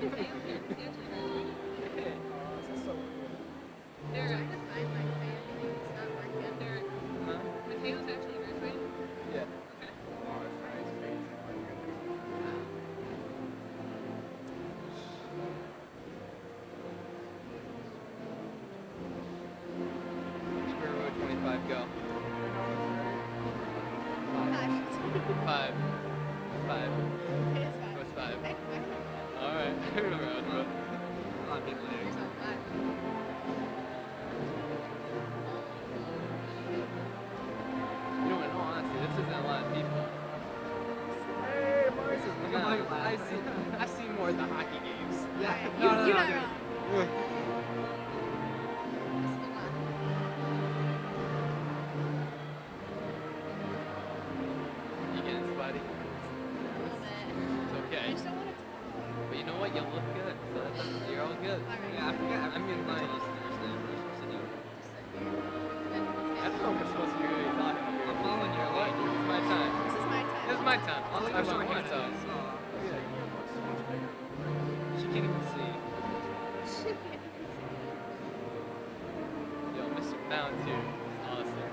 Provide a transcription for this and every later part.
Go. Five. Five. What's five? Alright. I remember algebra. A lot of people there. You know, in all honesty, this isn't a lot of people. Hey, boys. I've seen more at the hockey games. Yeah. You're not wrong. But you know what? You'll look good, so you're all good. Yeah, I forget. I'm in line. I don't know if we're supposed to be really talking here. I'm following your lead. This is my time. This is my time. This is my time. I'll I show want my to talk. She can't even see. Yo, Mr. Bounce here. It's awesome.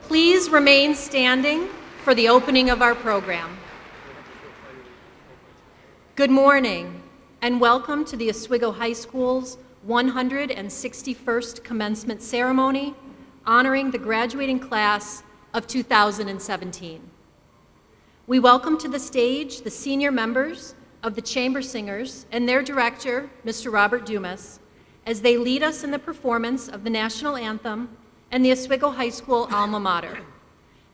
Please remain standing for the opening of our program. Good morning, and welcome to the Oswego High School's 161st commencement ceremony, honoring the graduating class of 2017. We welcome to the stage the senior members of the Chamber Singers and their director, Mr. Robert Dumas, as they lead us in the performance of the national anthem and the Oswego High School alma mater,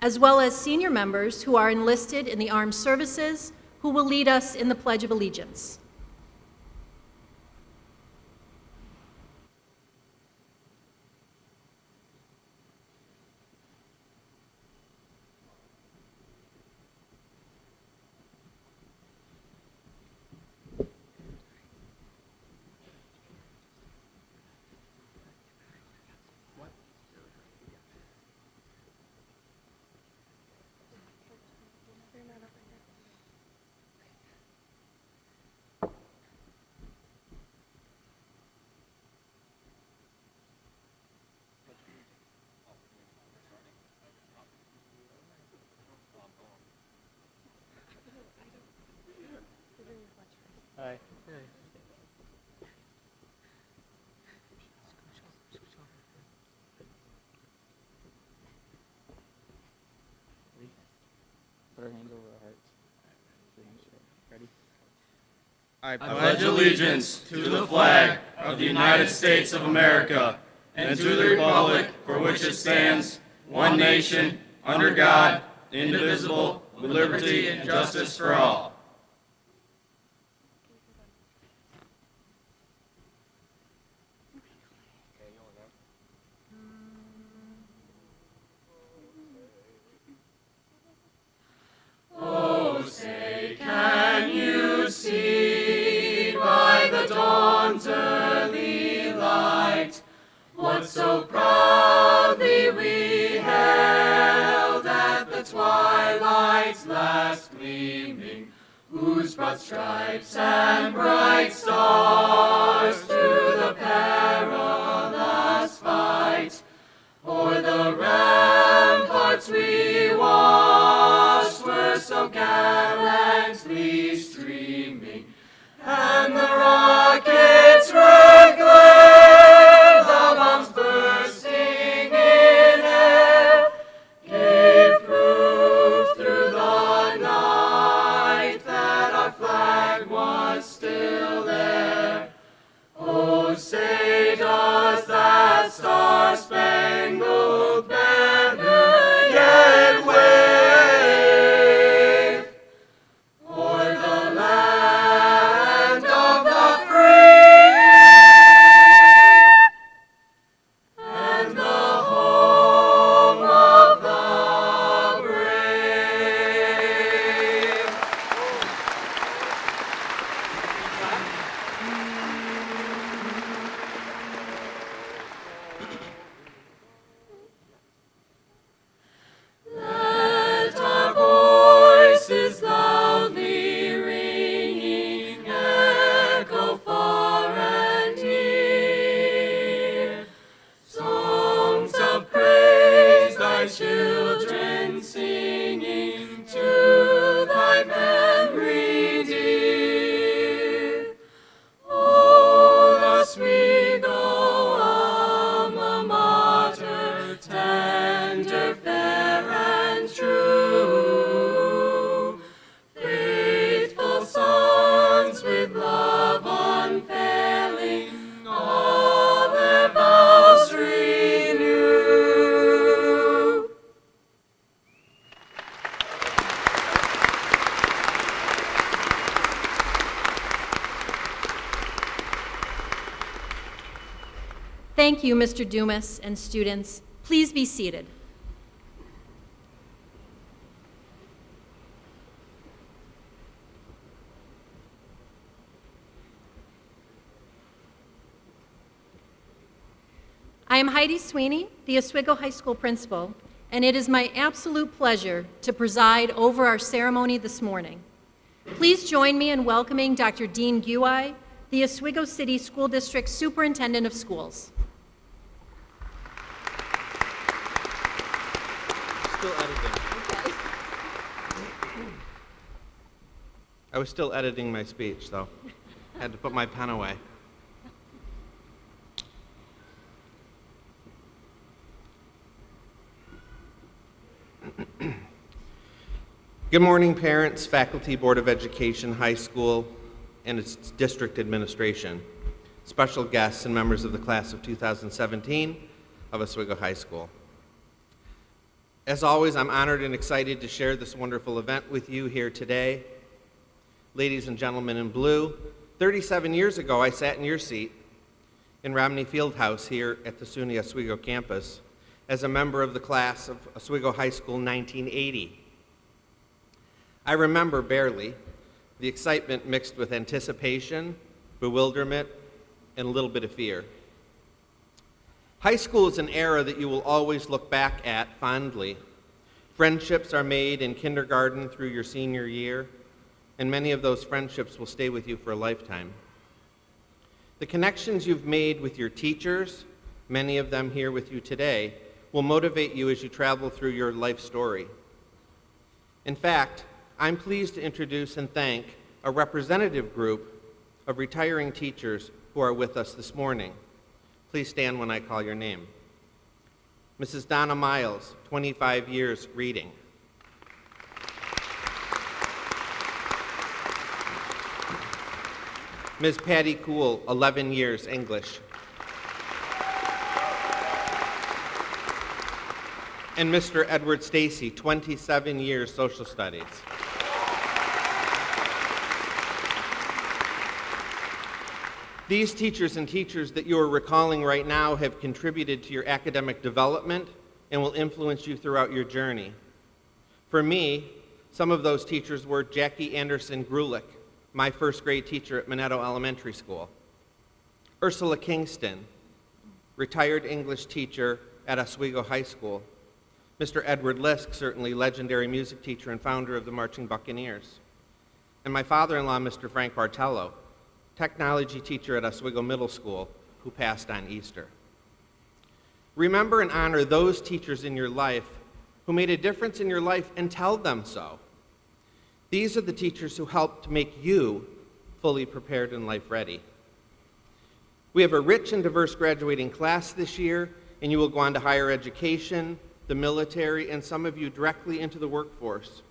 as well as senior members who are enlisted in the armed services who will lead us in the Pledge of Allegiance. Hi. Put our hands over our hearts. Ready? I pledge allegiance to the flag of the United States of America and to the republic for which it stands, one nation, under God, indivisible, with liberty and justice for all. Oh, say, can you see by the dawn's early light what so proudly we hailed at the twilight's last gleaming, whose broad stripes and bright stars through the perilous fight o'er the ramparts we watched were so gallantly streaming, and the rocket say does that star-spangled banner yet wave o'er the land of the free and the home of the brave. Let our voices loudly ringing echo far and near. Songs of praise thy children singing to thy memory dear. O Oswego, alma mater, tender, fair, and true. Faithful sons with love unfailing, all their vows renew. Thank you, Mr. Dumas and students. Please be seated. I am Heidi Sweeney, the Oswego High School principal, and it is my absolute pleasure to preside over our ceremony this morning. Please join me in welcoming Dr. Dean Guai, the Oswego City School District Superintendent of Schools. Still editing. I was still editing my speech, so I had to put my pen away. Good morning, parents, faculty, Board of Education, high school, and its district administration, special guests, and members of the class of 2017 of Oswego High School. As always, I'm honored and excited to share this wonderful event with you here today. Ladies and gentlemen in blue, 37 years ago, I sat in your seat in Romney Fieldhouse here at the SUNY Oswego campus as a member of the class of Oswego High School 1980. I remember barely the excitement mixed with anticipation, bewilderment, and a little bit of fear. High school is an era that you will always look back at fondly. Friendships are made in kindergarten through your senior year, and many of those friendships will stay with you for a lifetime. The connections you've made with your teachers, many of them here with you today, will motivate you as you travel through your life story. In fact, I'm pleased to introduce and thank a representative group of retiring teachers who are with us this morning. Please stand when I call your name. Mrs. Donna Miles, 25 years reading. Ms. Patty Cool, 11 years English. And Mr. Edward Stacy, 27 years social studies. These teachers and teachers that you are recalling right now have contributed to your academic development and will influence you throughout your journey. For me, some of those teachers were Jackie Anderson Grulich, my first grade teacher at Minetto Elementary School. Ursula Kingston, retired English teacher at Oswego High School. Mr. Edward Lisk, certainly legendary music teacher and founder of the Marching Buccaneers. And my father-in-law, Mr. Frank Bartello, technology teacher at Oswego Middle School, who passed on Easter. Remember and honor those teachers in your life who made a difference in your life and tell them so. These are the teachers who helped make you fully prepared and life ready. We have a rich and diverse graduating class this year, and you will go on to higher education, the military, and some of you directly into the workforce.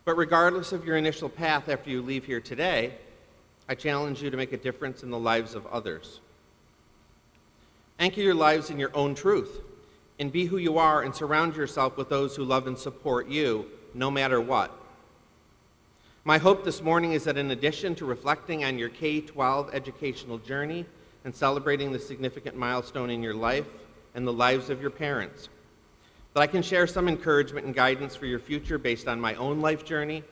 But regardless of your initial path after you leave here today, I challenge you to make a difference in the lives of others. Anchor your lives in your own truth and be who you are and surround yourself with those who love and support you no matter what. My hope this morning is that in addition to reflecting on your K-12 educational journey and celebrating the significant milestone in your life and the lives of your parents, that I can share some encouragement and guidance for your future based on my own life journey.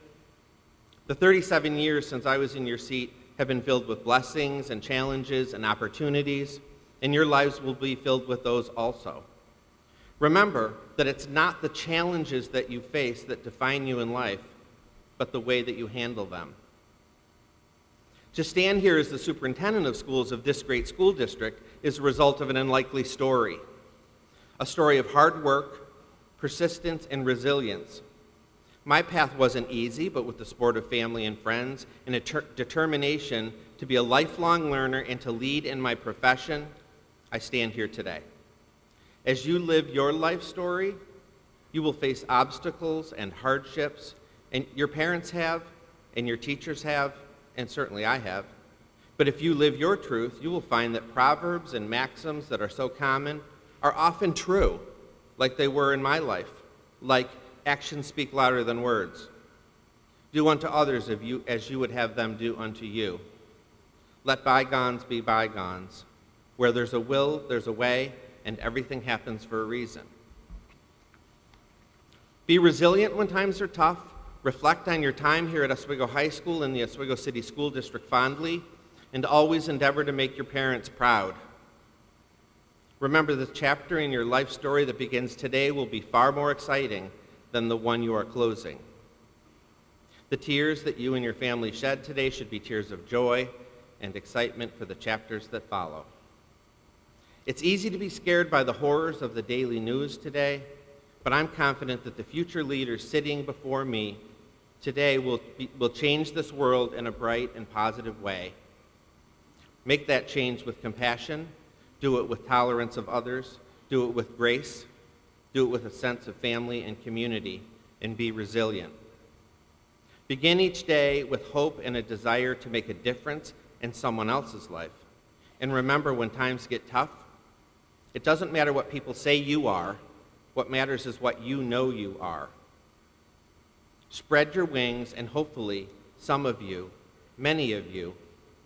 The 37 years since I was in your seat have been filled with blessings and challenges and opportunities, and your lives will be filled with those also. Remember that it's not the challenges that you face that define you in life, but the way that you handle them. To stand here as the superintendent of schools of this great school district is a result of an unlikely story. A story of hard work, persistence, and resilience. My path wasn't easy, but with the support of family and friends and a determination to be a lifelong learner and to lead in my profession, I stand here today. As you live your life story, you will face obstacles and hardships, and your parents have, and your teachers have, and certainly I have. But if you live your truth, you will find that proverbs and maxims that are so common are often true, like they were in my life, like actions speak louder than words. Do unto others as you would have them do unto you. Let bygones be bygones. Where there's a will, there's a way, and everything happens for a reason. Be resilient when times are tough. Reflect on your time here at Oswego High School and the Oswego City School District fondly, and always endeavor to make your parents proud. Remember, the chapter in your life story that begins today will be far more exciting than the one you are closing. The tears that you and your family shed today should be tears of joy and excitement for the chapters that follow. It's easy to be scared by the horrors of the daily news today, but I'm confident that the future leaders sitting before me today will change this world in a bright and positive way. Make that change with compassion, do it with tolerance of others, do it with grace, do it with a sense of family and community, and be resilient. Begin each day with hope and a desire to make a difference in someone else's life. And remember, when times get tough, it doesn't matter what people say you are. What matters is what you know you are. Spread your wings, and hopefully some of you, many of you,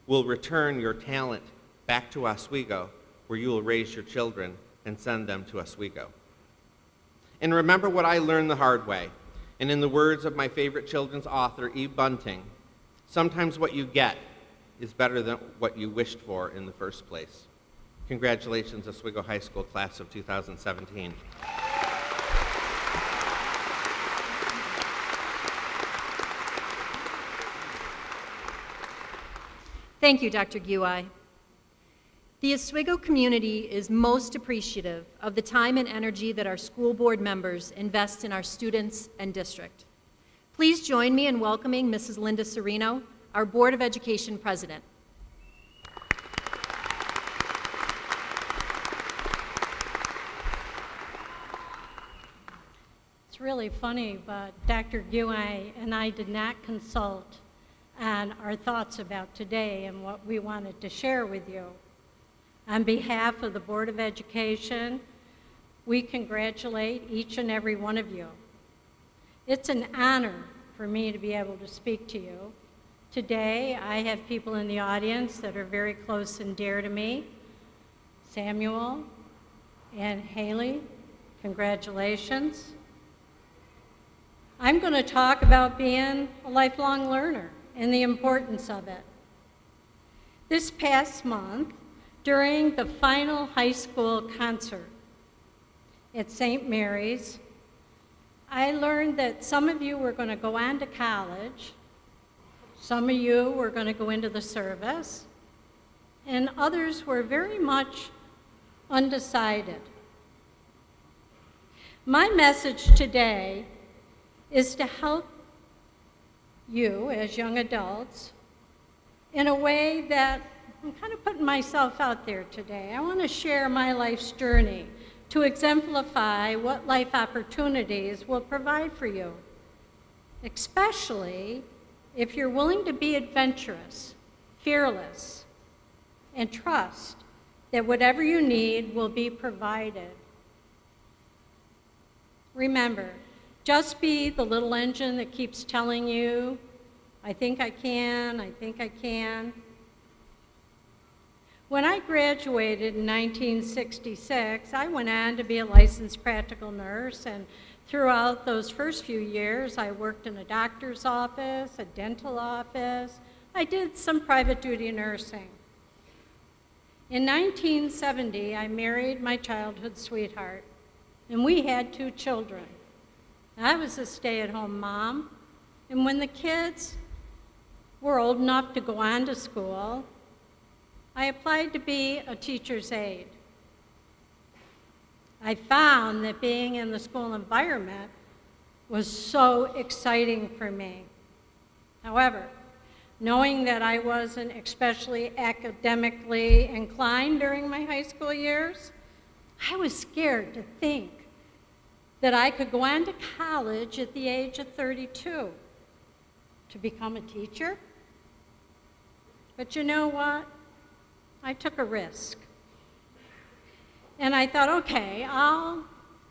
will return your talent back to Oswego, where you will raise your children and send them to Oswego. And remember what I learned the hard way. And in the words of my favorite children's author, Eve Bunting, sometimes what you get is better than what you wished for in the first place. Congratulations, Oswego High School class of 2017. Thank you, Dr. Guai. The Oswego community is most appreciative of the time and energy that our school board members invest in our students and district. Please join me in welcoming Mrs. Linda Serino, our Board of Education President. It's really funny, but Dr. Guai and I did not consult on our thoughts about today and what we wanted to share with you. On behalf of the Board of Education, we congratulate each and every one of you. It's an honor for me to be able to speak to you. Today, I have people in the audience that are very close and dear to me. Samuel and Haley, congratulations. I'm going to talk about being a lifelong learner and the importance of it. This past month, during the final high school concert at St. Mary's, I learned that some of you were going to go on to college, some of you were going to go into the service, and others were very much undecided. My message today is to help you as young adults in a way that I'm kind of putting myself out there today. I want to share my life's journey to exemplify what life opportunities will provide for you, especially if you're willing to be adventurous, fearless, and trust that whatever you need will be provided. Remember, just be the little engine that keeps telling you, I think I can, I think I can. When I graduated in 1966, I went on to be a licensed practical nurse, and throughout those first few years, I worked in a doctor's office, a dental office. I did some private duty nursing. In 1970, I married my childhood sweetheart, and we had 2 children. I was a stay-at-home mom, and when the kids were old enough to go on to school, I applied to be a teacher's aide. I found that being in the school environment was so exciting for me. However, knowing that I wasn't especially academically inclined during my high school years, I was scared to think that I could go on to college at the age of 32 to become a teacher. But you know what? I took a risk. And I thought, okay, I'll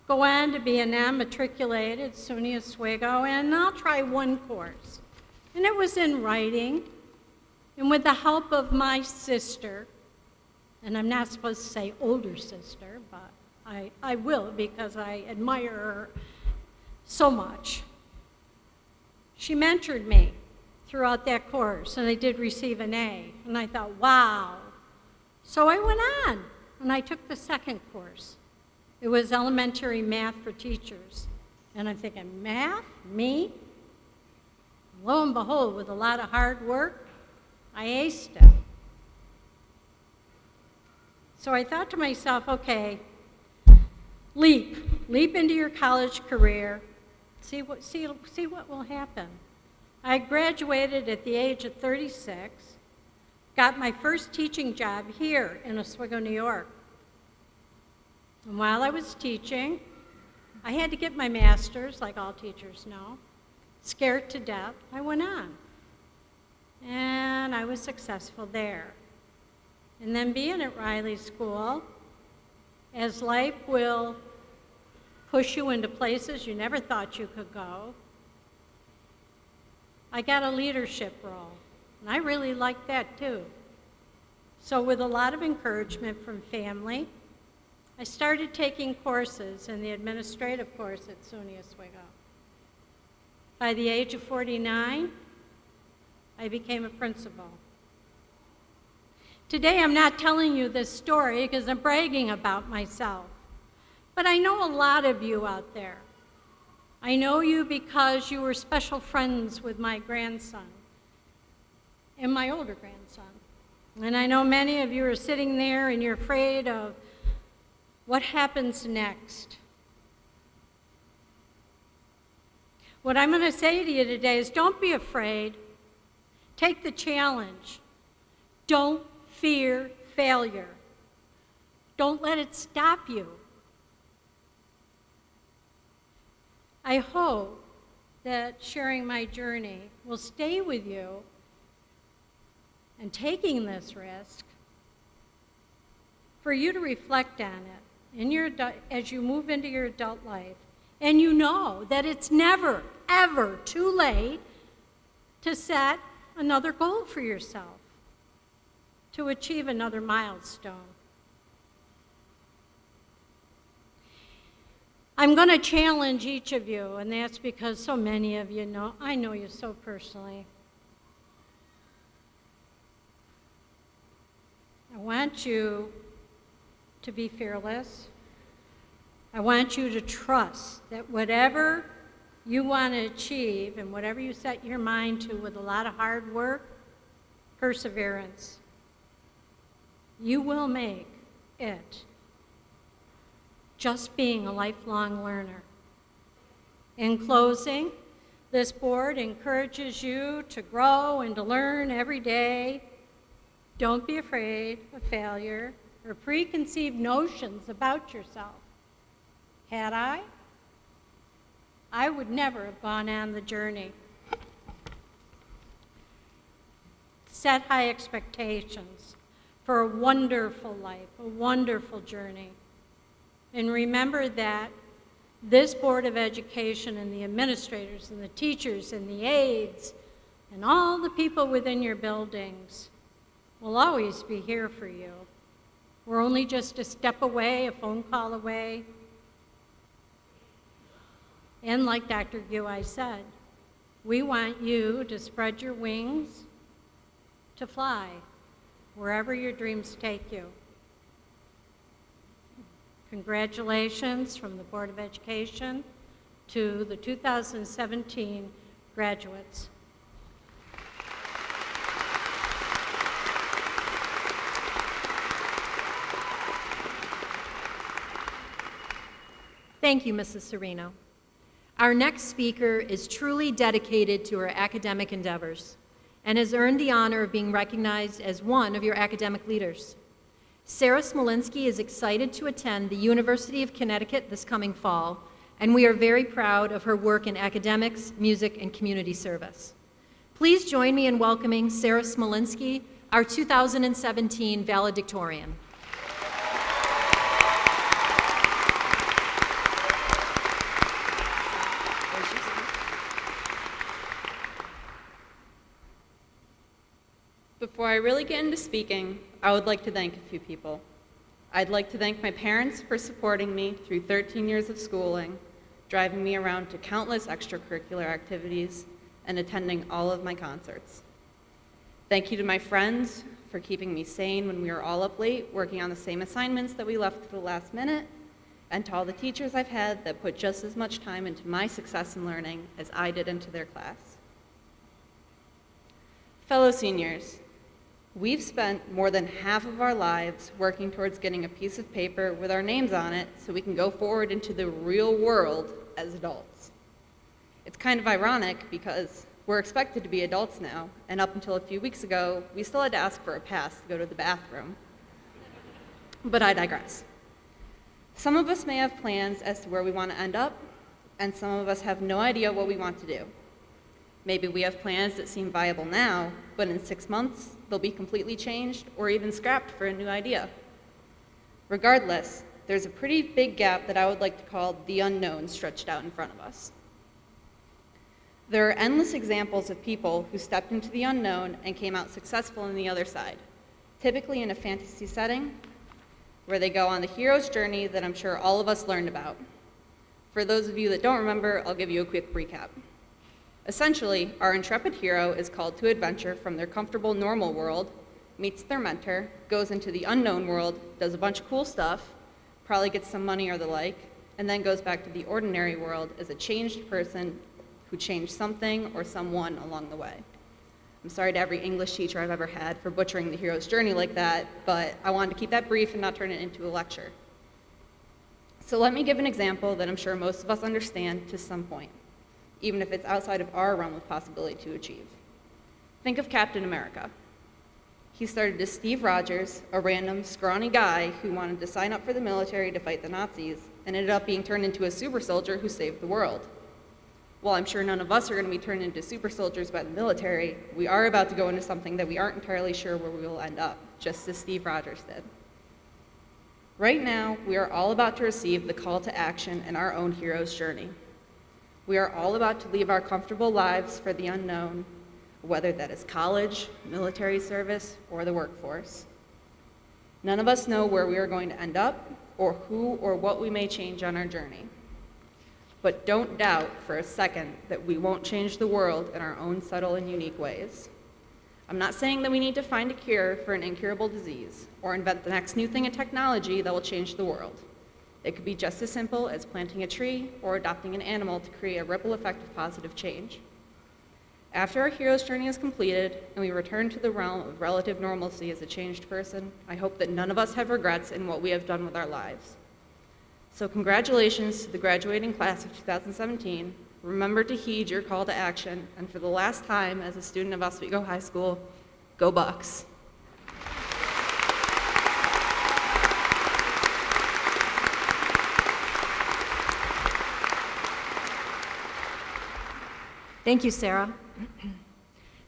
go on to be a non-matriculated SUNY Oswego, and I'll try one course. And it was in writing. And with the help of my sister, and I'm not supposed to say older sister, but I will because I admire her so much. She mentored me throughout that course, and I did receive an A. And I thought, wow. So I went on, and I took the second course. It was elementary math for teachers. And I'm thinking, math? Me? Lo and behold, with a lot of hard work, I aced it. So I thought to myself, okay, leap into your college career, see what will happen. I graduated at the age of 36, got my first teaching job here in Oswego, New York. And while I was teaching, I had to get my master's, like all teachers know. Scared to death, I went on. And I was successful there. And then being at Riley School, as life will push you into places you never thought you could go, I got a leadership role, and I really liked that too. So with a lot of encouragement from family, I started taking courses in the administrative course at SUNY Oswego. By the age of 49, I became a principal. Today I'm not telling you this story because I'm bragging about myself, but I know a lot of you out there. I know you because you were special friends with my grandson and my older grandson. And I know many of you are sitting there and you're afraid of what happens next. What I'm going to say to you today is don't be afraid. Take the challenge. Don't fear failure. Don't let it stop you. I hope that sharing my journey will stay with you and taking this risk for you to reflect on it in your, as you move into your adult life. And you know that it's never, ever too late to set another goal for yourself, to achieve another milestone. I'm going to challenge each of you, and that's because so many of you know, I know you so personally. I want you to be fearless. I want you to trust that whatever you want to achieve and whatever you set your mind to with a lot of hard work, perseverance, you will make it. Just being a lifelong learner. In closing, this board encourages you to grow and to learn every day. Don't be afraid of failure or preconceived notions about yourself. Had I would never have gone on the journey. Set high expectations. for a wonderful life, a wonderful journey. And remember that this Board of Education and the administrators and the teachers and the aides and all the people within your buildings will always be here for you. We're only just a step away, a phone call away. And like Dr. Guai said, we want you to spread your wings to fly wherever your dreams take you. Congratulations from the Board of Education to the 2017 graduates. Thank you, Mrs. Serino. Our next speaker is truly dedicated to her academic endeavors and has earned the honor of being recognized as one of your academic leaders. Sarah Smolinski is excited to attend the University of Connecticut this coming fall, and we are very proud of her work in academics, music, and community service. Please join me in welcoming Sarah Smolinski, our 2017 valedictorian. Before I really get into speaking, I would like to thank a few people. I'd like to thank my parents for supporting me through 13 years of schooling, driving me around to countless extracurricular activities, and attending all of my concerts. Thank you to my friends for keeping me sane when we were all up late, working on the same assignments that we left to the last minute, and to all the teachers I've had that put just as much time into my success in learning as I did into their class. Fellow seniors, we've spent more than half of our lives working towards getting a piece of paper with our names on it so we can go forward into the real world as adults. It's kind of ironic because we're expected to be adults now, and up until a few weeks ago, we still had to ask for a pass to go to the bathroom. But I digress. Some of us may have plans as to where we want to end up, and some of us have no idea what we want to do. Maybe we have plans that seem viable now, but in 6 months, they'll be completely changed or even scrapped for a new idea. Regardless, there's a pretty big gap that I would like to call the unknown stretched out in front of us. There are endless examples of people who stepped into the unknown and came out successful on the other side, typically in a fantasy setting, where they go on the hero's journey that I'm sure all of us learned about. For those of you that don't remember, I'll give you a quick recap. Essentially, our intrepid hero is called to adventure from their comfortable normal world, meets their mentor, goes into the unknown world, does a bunch of cool stuff, probably gets some money or the like, and then goes back to the ordinary world as a changed person who changed something or someone along the way. I'm sorry to every English teacher I've ever had for butchering the hero's journey like that, but I wanted to keep that brief and not turn it into a lecture. So let me give an example that I'm sure most of us understand to some point, even if it's outside of our realm of possibility to achieve. Think of Captain America. He started as Steve Rogers, a random, scrawny guy who wanted to sign up for the military to fight the Nazis, and ended up being turned into a super soldier who saved the world. While I'm sure none of us are going to be turned into super soldiers by the military, we are about to go into something that we aren't entirely sure where we will end up, just as Steve Rogers did. Right now, we are all about to receive the call to action in our own hero's journey. We are all about to leave our comfortable lives for the unknown, whether that is college, military service, or the workforce. None of us know where we are going to end up, or who or what we may change on our journey. But don't doubt for a second that we won't change the world in our own subtle and unique ways. I'm not saying that we need to find a cure for an incurable disease, or invent the next new thing in technology that will change the world. It could be just as simple as planting a tree or adopting an animal to create a ripple effect of positive change. After our hero's journey is completed and we return to the realm of relative normalcy as a changed person, I hope that none of us have regrets in what we have done with our lives. So congratulations to the graduating class of 2017. Remember to heed your call to action, and for the last time as a student of Oswego High School, go Bucks. Thank you, Sarah.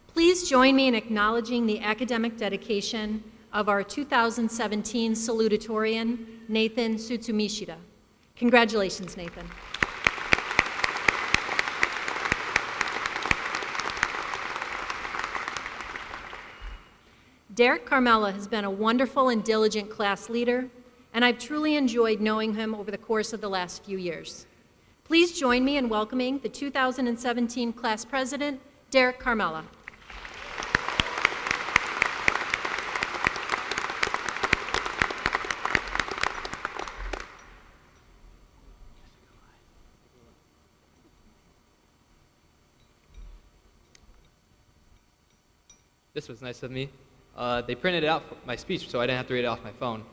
Please join me in acknowledging the academic dedication of our 2017 salutatorian, Nathan Sutsumishida. Congratulations, Nathan. Derek Carmella has been a wonderful and diligent class leader, and I've truly enjoyed knowing him over the course of the last few years. Please join me in welcoming the 2017 class president, Derek Carmella. This was nice of me. They printed out my speech so I didn't have to read it off my phone.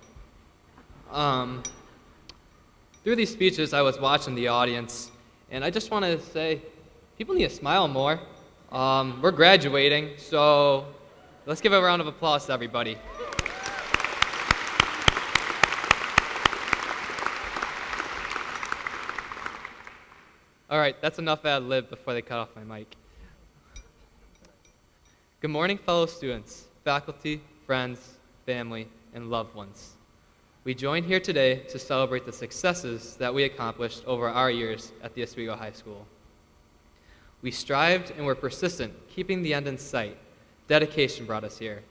Through these speeches, I was watching the audience, and I just want to say, people need to smile more. We're graduating, so let's give a round of applause to everybody. All right, that's enough ad lib before they cut off my mic. Good morning, fellow students, faculty, friends, family, and loved ones. We join here today to celebrate the successes that we accomplished over our years at the Oswego High School. We strived and were persistent, keeping the end in sight. Dedication brought us here.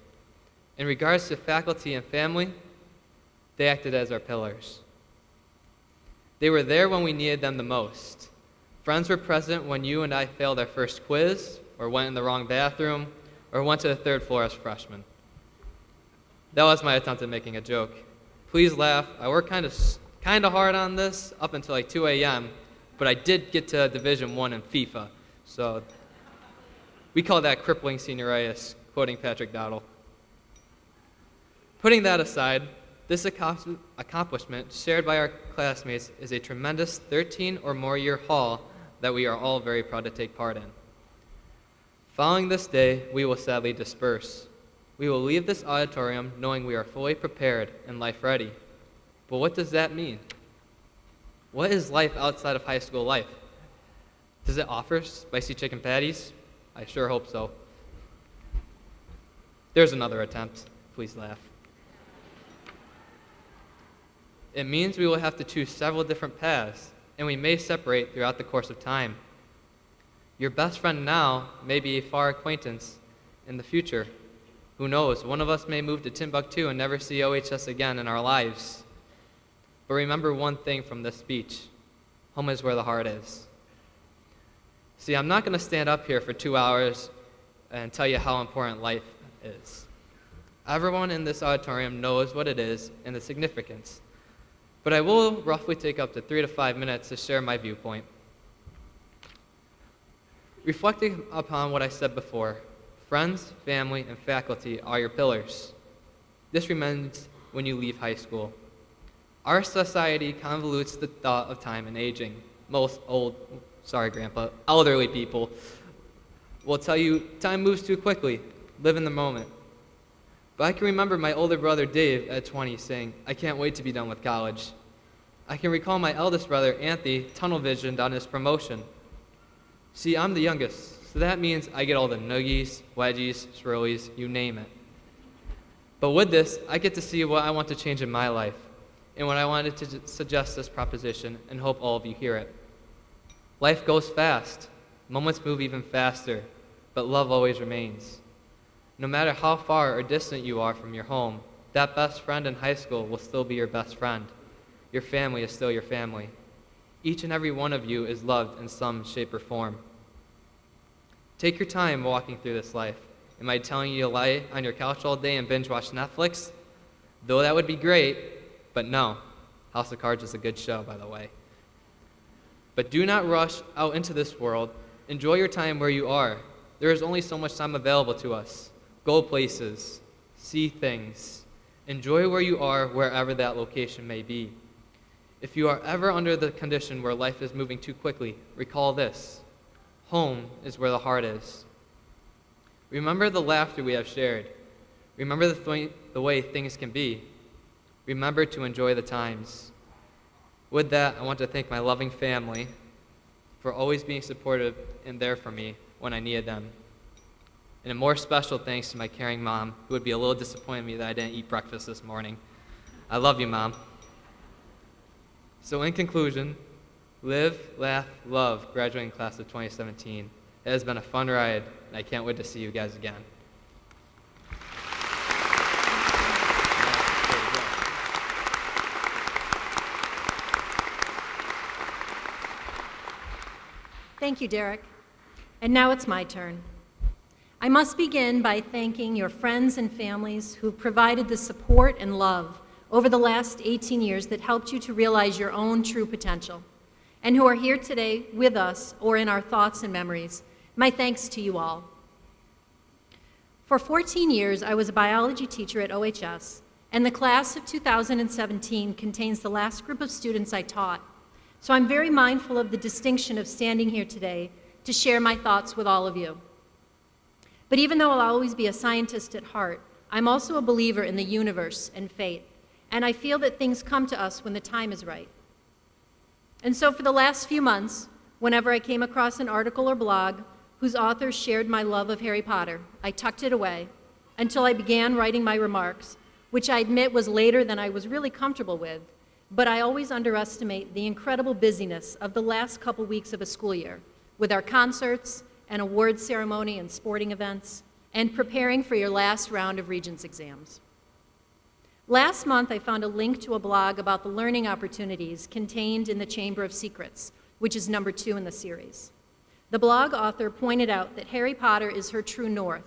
In regards to faculty and family, they acted as our pillars. They were there when we needed them the most. Friends were present when you and I failed our first quiz, or went in the wrong bathroom, or went to the third floor as freshmen. That was my attempt at making a joke. Please laugh. I worked kind of hard on this up until like 2 a.m., but I did get to Division I in FIFA, so we call that crippling senioritis, quoting Patrick Dowdle. Putting that aside, this accomplishment shared by our classmates is a tremendous 13 or more year haul that we are all very proud to take part in. Following this day, we will sadly disperse. We will leave this auditorium knowing we are fully prepared and life ready. But what does that mean? What is life outside of high school life? Does it offer spicy chicken patties? I sure hope so. There's another attempt. Please laugh. It means we will have to choose several different paths, and we may separate throughout the course of time. Your best friend now may be a far acquaintance in the future. Who knows, one of us may move to Timbuktu and never see OHS again in our lives. But remember one thing from this speech. Home is where the heart is. See, I'm not going to stand up here for 2 hours and tell you how important life is. Everyone in this auditorium knows what it is and the significance. But I will roughly take up to 3 to 5 minutes to share my viewpoint. Reflecting upon what I said before, friends, family, and faculty are your pillars. This remains when you leave high school. Our society convolutes the thought of time and aging. Most elderly people will tell you time moves too quickly, live in the moment. But I can remember my older brother Dave at 20 saying, I can't wait to be done with college. I can recall my eldest brother Anthony tunnel visioned on his promotion. See, I'm the youngest, so that means I get all the noogies, wedgies, swirlies, you name it. But with this, I get to see what I want to change in my life, and what I wanted to suggest this proposition and hope all of you hear it. Life goes fast. Moments move even faster, but love always remains. No matter how far or distant you are from your home, that best friend in high school will still be your best friend. Your family is still your family. Each and every one of you is loved in some shape or form. Take your time walking through this life. Am I telling you to lie on your couch all day and binge watch Netflix? Though that would be great, but no. House of Cards is a good show, by the way. But do not rush out into this world. Enjoy your time where you are. There is only so much time available to us. Go places, see things. Enjoy where you are, wherever that location may be. If you are ever under the condition where life is moving too quickly, recall this. Home is where the heart is. Remember the laughter we have shared. Remember the way things can be. Remember to enjoy the times. With that, I want to thank my loving family for always being supportive and there for me when I needed them. And a more special thanks to my caring mom, who would be a little disappointed in me that I didn't eat breakfast this morning. I love you, Mom. So in conclusion, live, laugh, love, graduating class of 2017. It has been a fun ride, and I can't wait to see you guys again. Thank you, Derek. And now it's my turn. I must begin by thanking your friends and families who provided the support and love over the last 18 years that helped you to realize your own true potential, and who are here today with us or in our thoughts and memories. My thanks to you all. For 14 years, I was a biology teacher at OHS, and the class of 2017 contains the last group of students I taught. So I'm very mindful of the distinction of standing here today to share my thoughts with all of you. But even though I'll always be a scientist at heart, I'm also a believer in the universe and fate, and I feel that things come to us when the time is right. And so for the last few months, whenever I came across an article or blog whose author shared my love of Harry Potter, I tucked it away until I began writing my remarks, which I admit was later than I was really comfortable with, but I always underestimate the incredible busyness of the last couple weeks of a school year, with our concerts, an awards ceremony and sporting events, and preparing for your last round of Regents exams. Last month, I found a link to a blog about the learning opportunities contained in the Chamber of Secrets, which is number 2 in the series. The blog author pointed out that Harry Potter is her true north,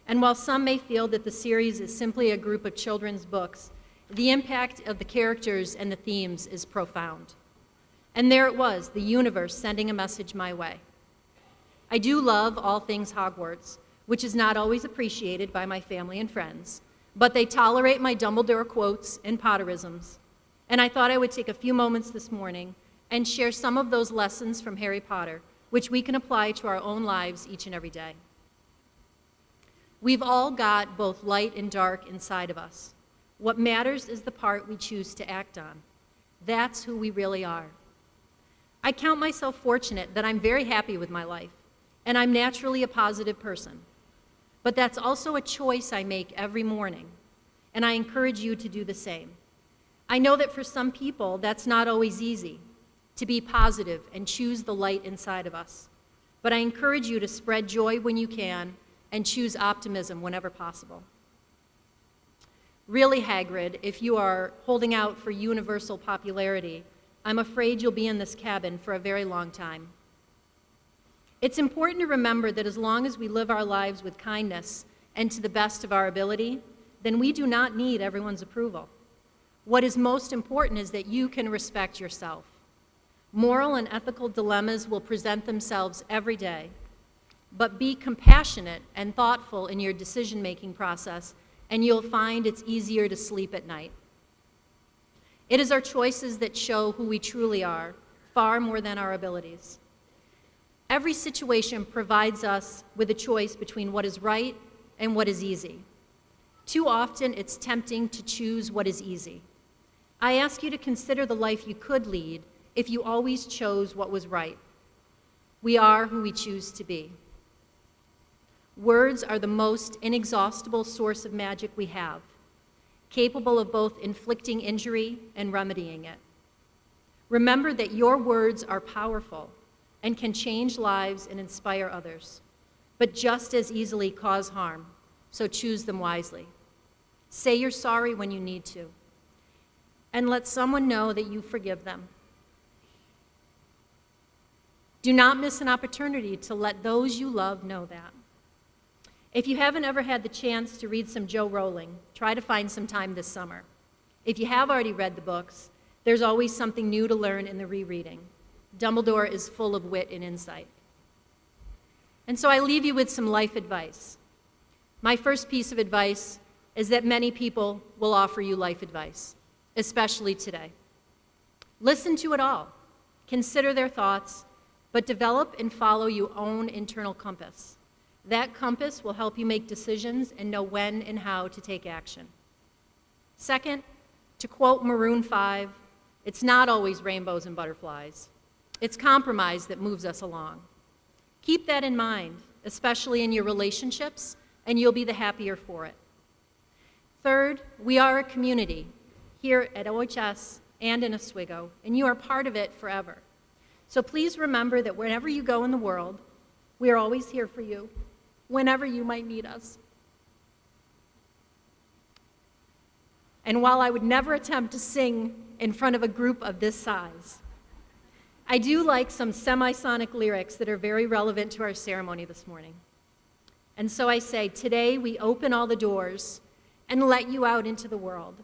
and while some may feel that the series is simply a group of children's books, the impact of the characters and the themes is profound. And there it was, the universe sending a message my way. I do love all things Hogwarts, which is not always appreciated by my family and friends, but they tolerate my Dumbledore quotes and Potterisms. And I thought I would take a few moments this morning and share some of those lessons from Harry Potter, which we can apply to our own lives each and every day. We've all got both light and dark inside of us. What matters is the part we choose to act on. That's who we really are. I count myself fortunate that I'm very happy with my life, and I'm naturally a positive person. But that's also a choice I make every morning, and I encourage you to do the same. I know that for some people, that's not always easy, to be positive and choose the light inside of us. But I encourage you to spread joy when you can and choose optimism whenever possible. Really, Hagrid, if you are holding out for universal popularity, I'm afraid you'll be in this cabin for a very long time. It's important to remember that as long as we live our lives with kindness and to the best of our ability, then we do not need everyone's approval. What is most important is that you can respect yourself. Moral and ethical dilemmas will present themselves every day, but be compassionate and thoughtful in your decision-making process, and you'll find it's easier to sleep at night. It is our choices that show who we truly are, far more than our abilities. Every situation provides us with a choice between what is right and what is easy. Too often, it's tempting to choose what is easy. I ask you to consider the life you could lead if you always chose what was right. We are who we choose to be. Words are the most inexhaustible source of magic we have, capable of both inflicting injury and remedying it. Remember that your words are powerful and can change lives and inspire others, but just as easily cause harm, so choose them wisely. Say you're sorry when you need to, and let someone know that you forgive them. Do not miss an opportunity to let those you love know that. If you haven't ever had the chance to read some Joe Rowling, try to find some time this summer. If you have already read the books, there's always something new to learn in the rereading. Dumbledore is full of wit and insight. And so I leave you with some life advice. My first piece of advice is that many people will offer you life advice, especially today. Listen to it all. Consider their thoughts, but develop and follow your own internal compass. That compass will help you make decisions and know when and how to take action. Second, to quote Maroon 5, it's not always rainbows and butterflies. It's compromise that moves us along. Keep that in mind especially in your relationships, and you'll be the happier for it. Third, we are a community here at OHS and in Oswego, and you are part of it forever. So please remember that wherever you go in the world, we are always here for you, whenever you might need us. And while I would never attempt to sing in front of a group of this size, I do like some semisonic lyrics that are very relevant to our ceremony this morning. And so I say, today we open all the doors and let you out into the world.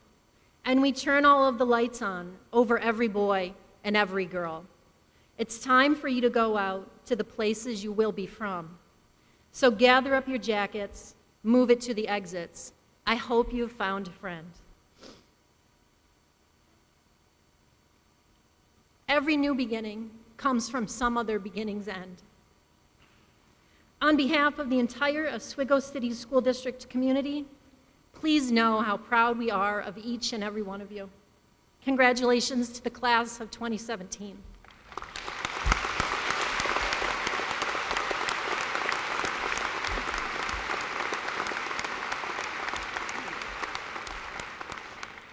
And we turn all of the lights on over every boy and every girl. It's time for you to go out to the places you will be from. So gather up your jackets, move it to the exits. I hope you've found a friend. Every new beginning comes from some other beginning's end. On behalf of the entire Oswego City School District community, please know how proud we are of each and every one of you. Congratulations to the class of 2017.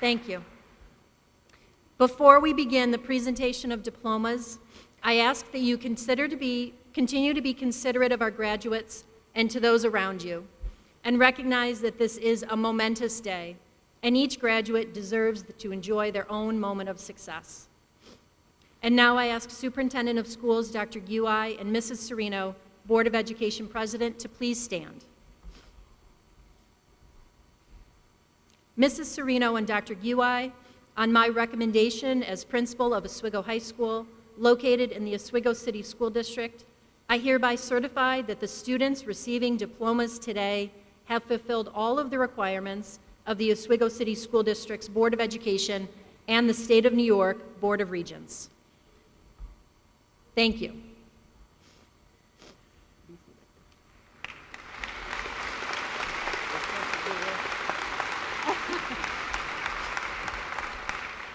Thank you. Before we begin the presentation of diplomas, I ask that you continue to be considerate of our graduates and to those around you, and recognize that this is a momentous day, and each graduate deserves to enjoy their own moment of success. And now I ask Superintendent of Schools, Dr. Gui, and Mrs. Serino, Board of Education President, to please stand. Mrs. Serino and Dr. Gui, on my recommendation as principal of Oswego High School, located in the Oswego City School District, I hereby certify that the students receiving diplomas today have fulfilled all of the requirements of the Oswego City School District's Board of Education and the State of New York Board of Regents. Thank you.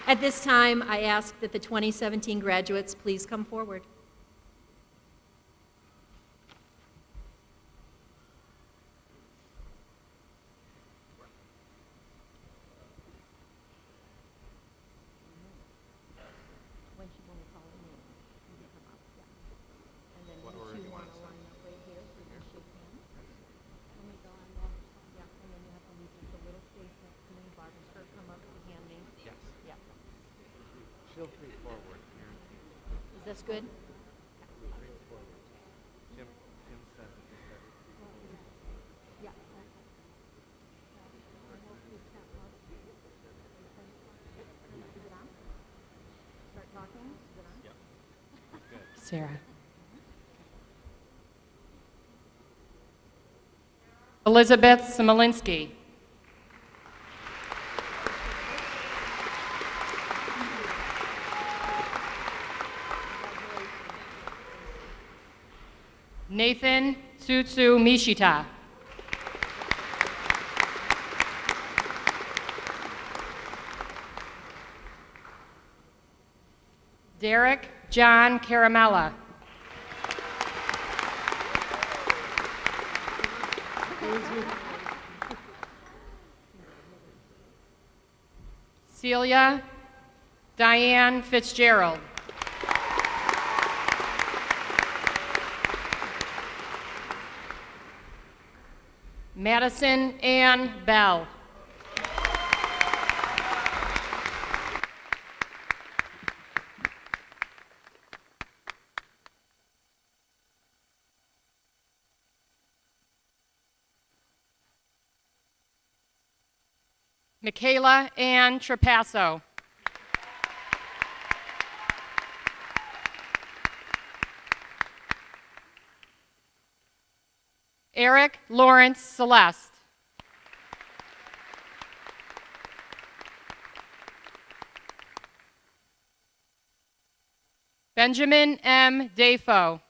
At this time, I ask that the 2017 graduates please come forward. Feel free forward here. Is this good? Jim says it. Yeah. Start talking. Is it on? Sarah. Elizabeth Smolinski. Nathan Tsutsu Mishita. Derek John Caramella. Celia Diane Fitzgerald. Madison Ann Bell. Michaela Ann Trapasso. Eric Lawrence Celeste. Benjamin M. Defoe.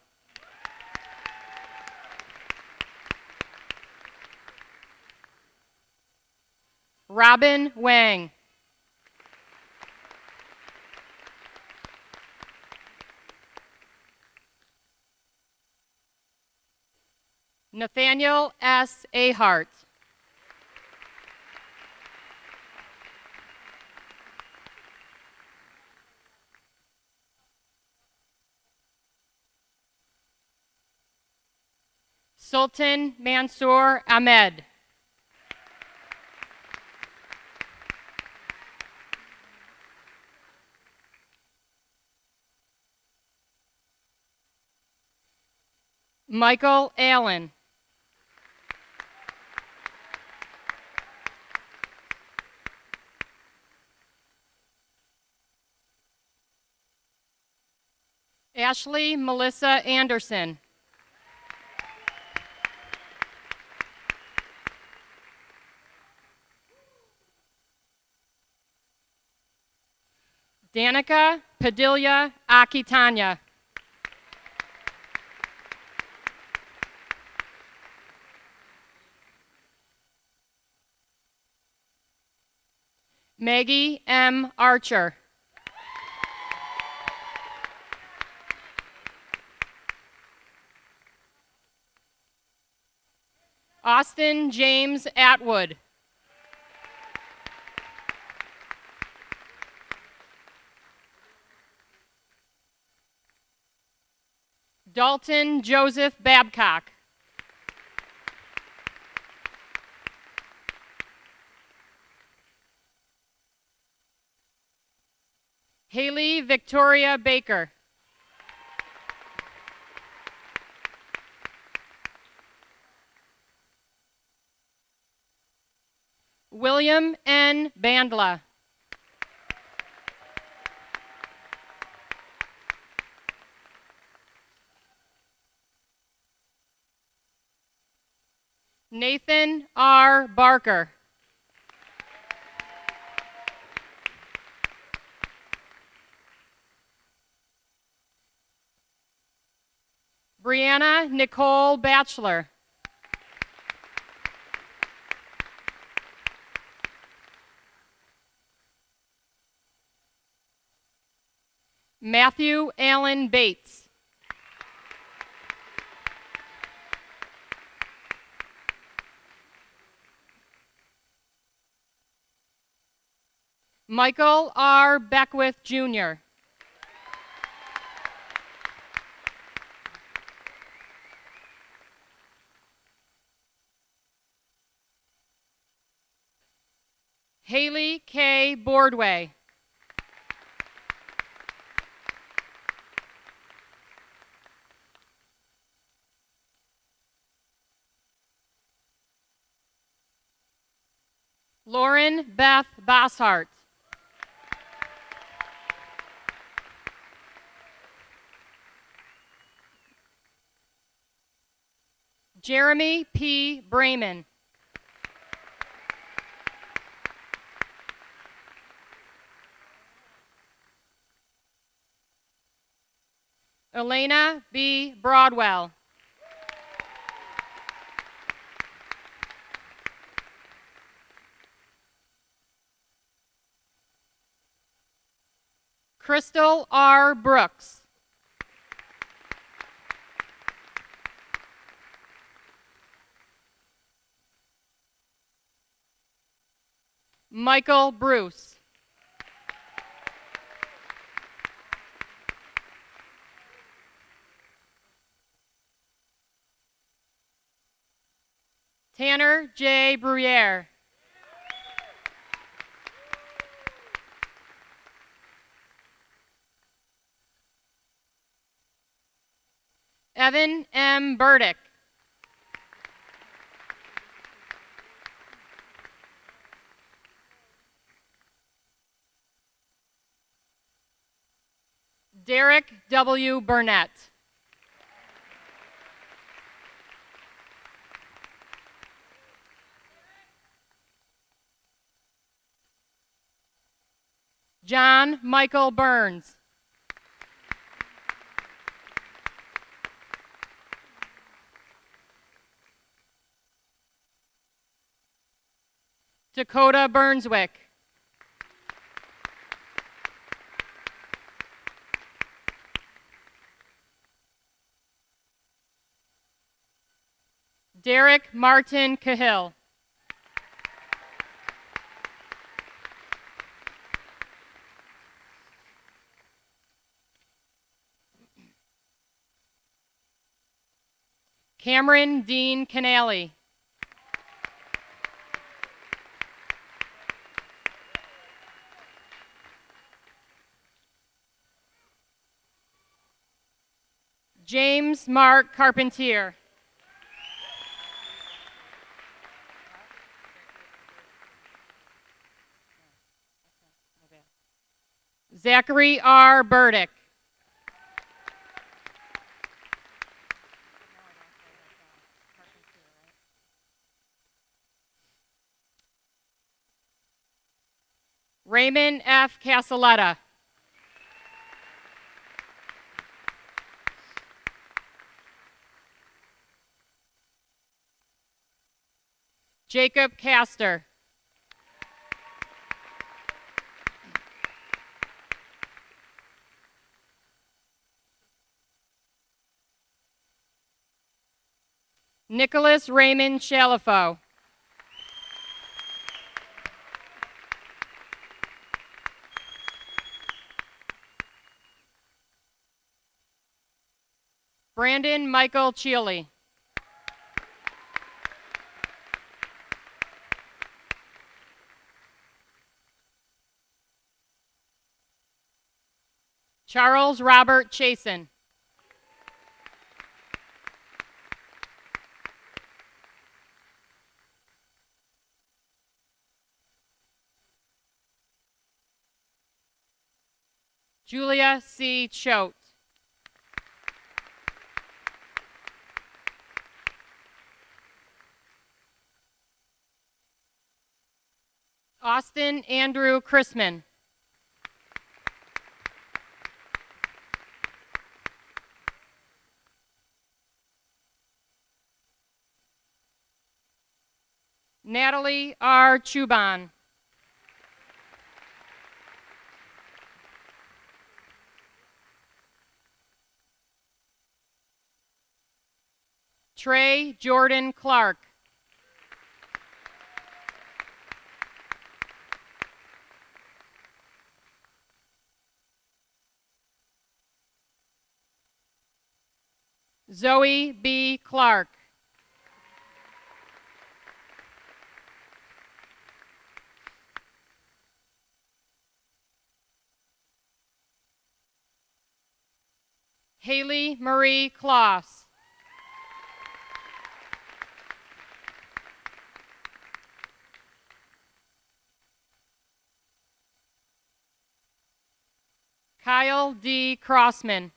Robin Wang. Nathaniel S. Ahart. Sultan Mansour Ahmed. Michael Allen. Ashley Melissa Anderson. Danica Padilla Akitanya. Maggie M. Archer. Austin James Atwood. Dalton Joseph Babcock. Haley Victoria Baker. William N. Bandla. Nathan R. Barker. Brianna Nicole Batchelor. Matthew Allen Bates. Michael R. Beckwith, Jr. Haley K. Boardway. Lauren Beth Bosshart. Jeremy P. Brayman. Elena B. Broadwell. Crystal R. Brooks. Michael Bruce. Tanner J. Bruyere. Evan M. Burdick. Derek W. Burnett. John Michael Burns. Dakota Burnswick. Derek Martin Cahill. Cameron Dean Canale. James Mark Carpentier. Zachary R. Burdick. Raymond F. Casaletta. Jacob Castor. Nicholas Raymond Shalafo. Brandon Michael Chioli. Charles Robert Chasen. Julia C. Choate. Austin Andrew Chrisman. Natalie R. Chuban. Trey Jordan Clark. Zoe B. Clark. Haley Marie Kloss. Kyle D. Crossman.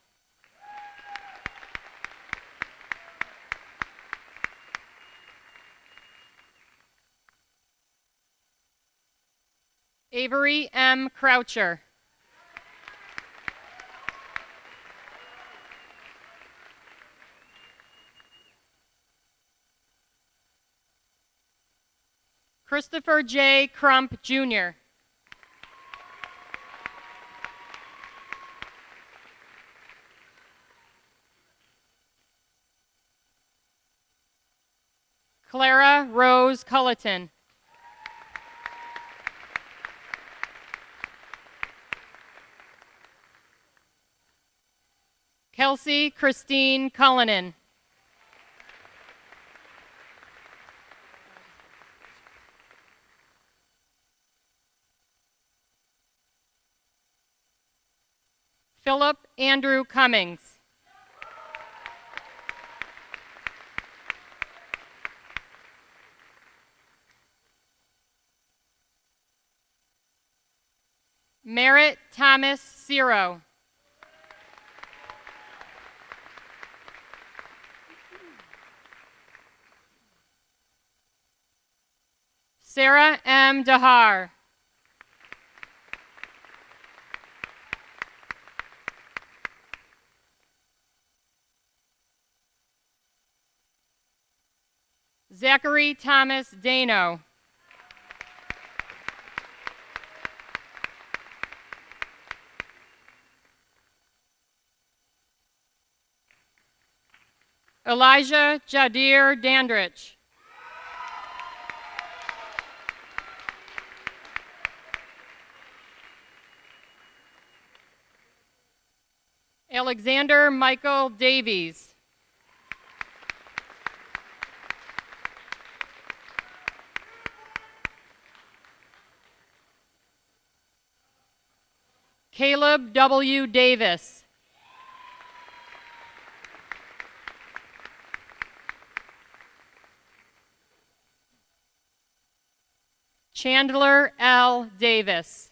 Avery M. Croucher. Christopher J. Crump, Jr. Clara Rose Culleton. Kelsey Christine Cullinan. Philip Andrew Cummings. Merritt Thomas Ciro. Sarah M. Dahar. Zachary Thomas Dano. Elijah Jadir Dandrich. Alexander Michael Davies. Caleb W. Davis. Chandler L. Davis.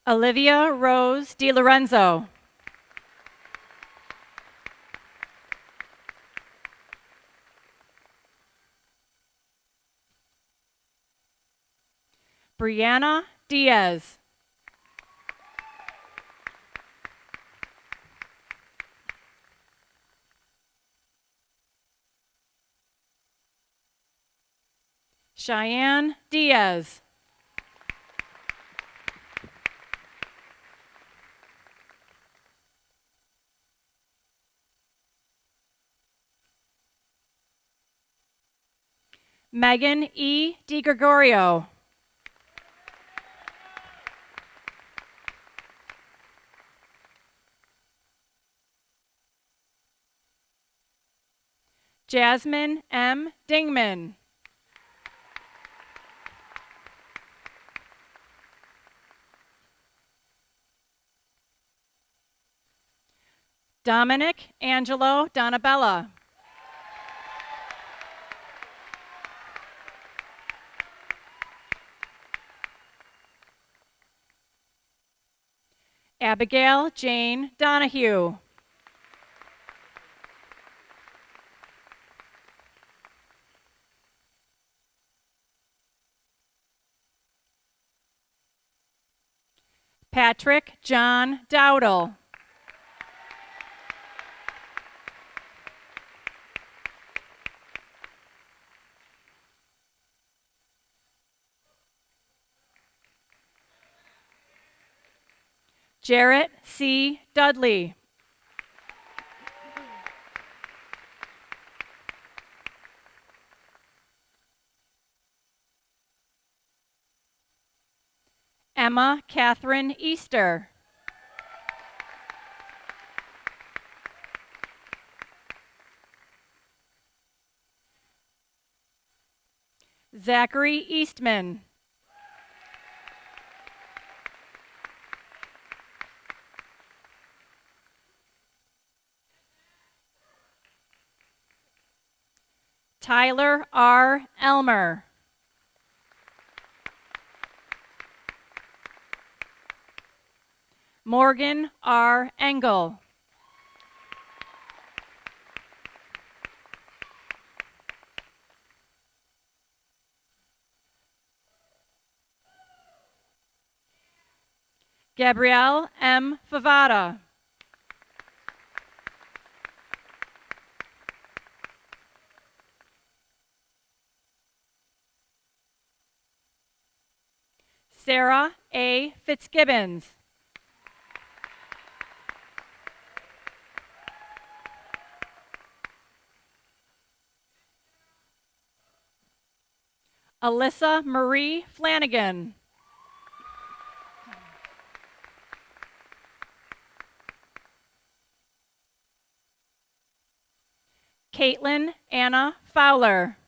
Olivia Rose DiLorenzo. Brianna Diaz. Cheyenne Diaz. Megan E. DiGregorio. Jasmine M. Dingman. Dominic Angelo Donabella. Abigail Jane Donahue. Patrick John Dowdle. Jarrett C. Dudley. Emma Catherine Easter. Zachary Eastman. Tyler R. Elmer. Morgan R. Engel. Gabrielle M. Favada. Sarah A. Fitzgibbons. Alyssa Marie Flanagan. Caitlin Anna Fowler.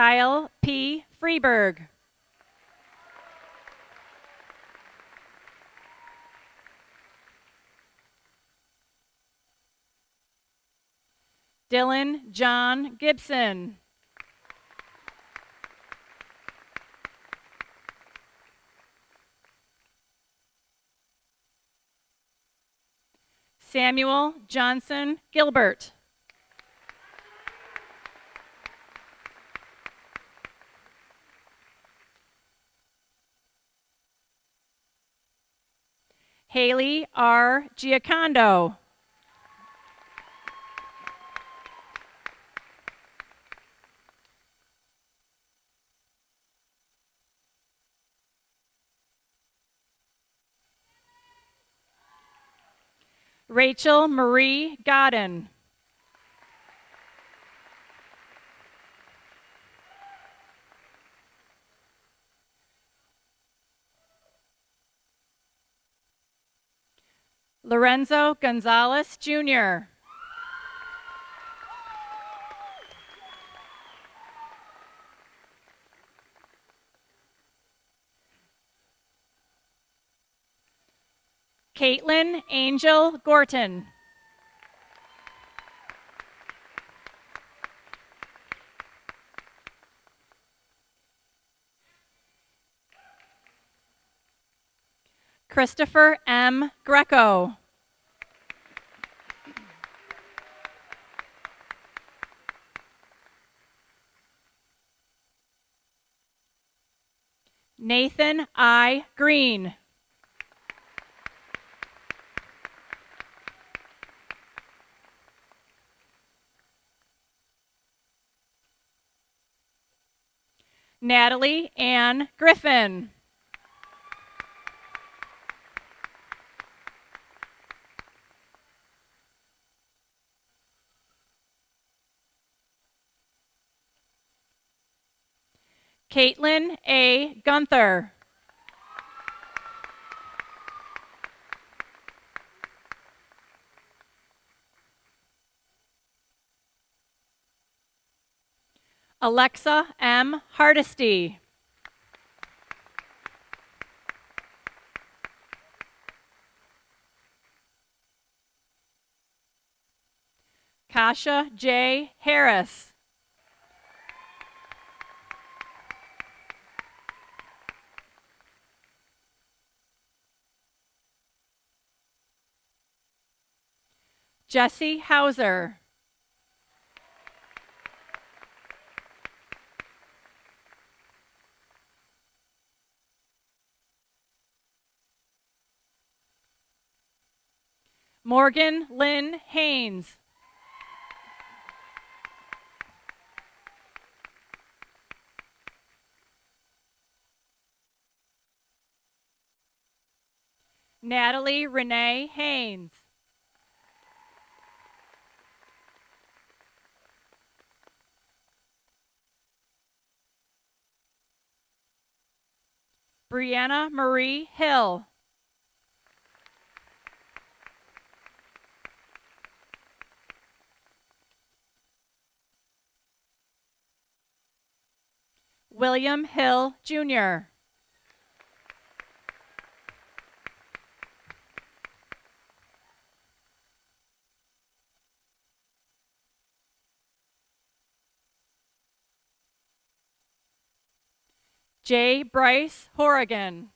Kyle P. Freeberg. Dylan John Gibson. Samuel Johnson Gilbert. Haley R. Giacondo. Rachel Marie Godden. Lorenzo Gonzalez Jr. Caitlin Angel Gorton. Christopher M. Greco. Nathan I. Green. Natalie Ann Griffin. Caitlin A. Gunther. Alexa M. Hardesty. Kasha J. Harris. Jesse Hauser. Morgan Lynn Haynes. Natalie Renee Haynes. Brianna Marie Hill. William Hill Jr. J. Bryce Horrigan.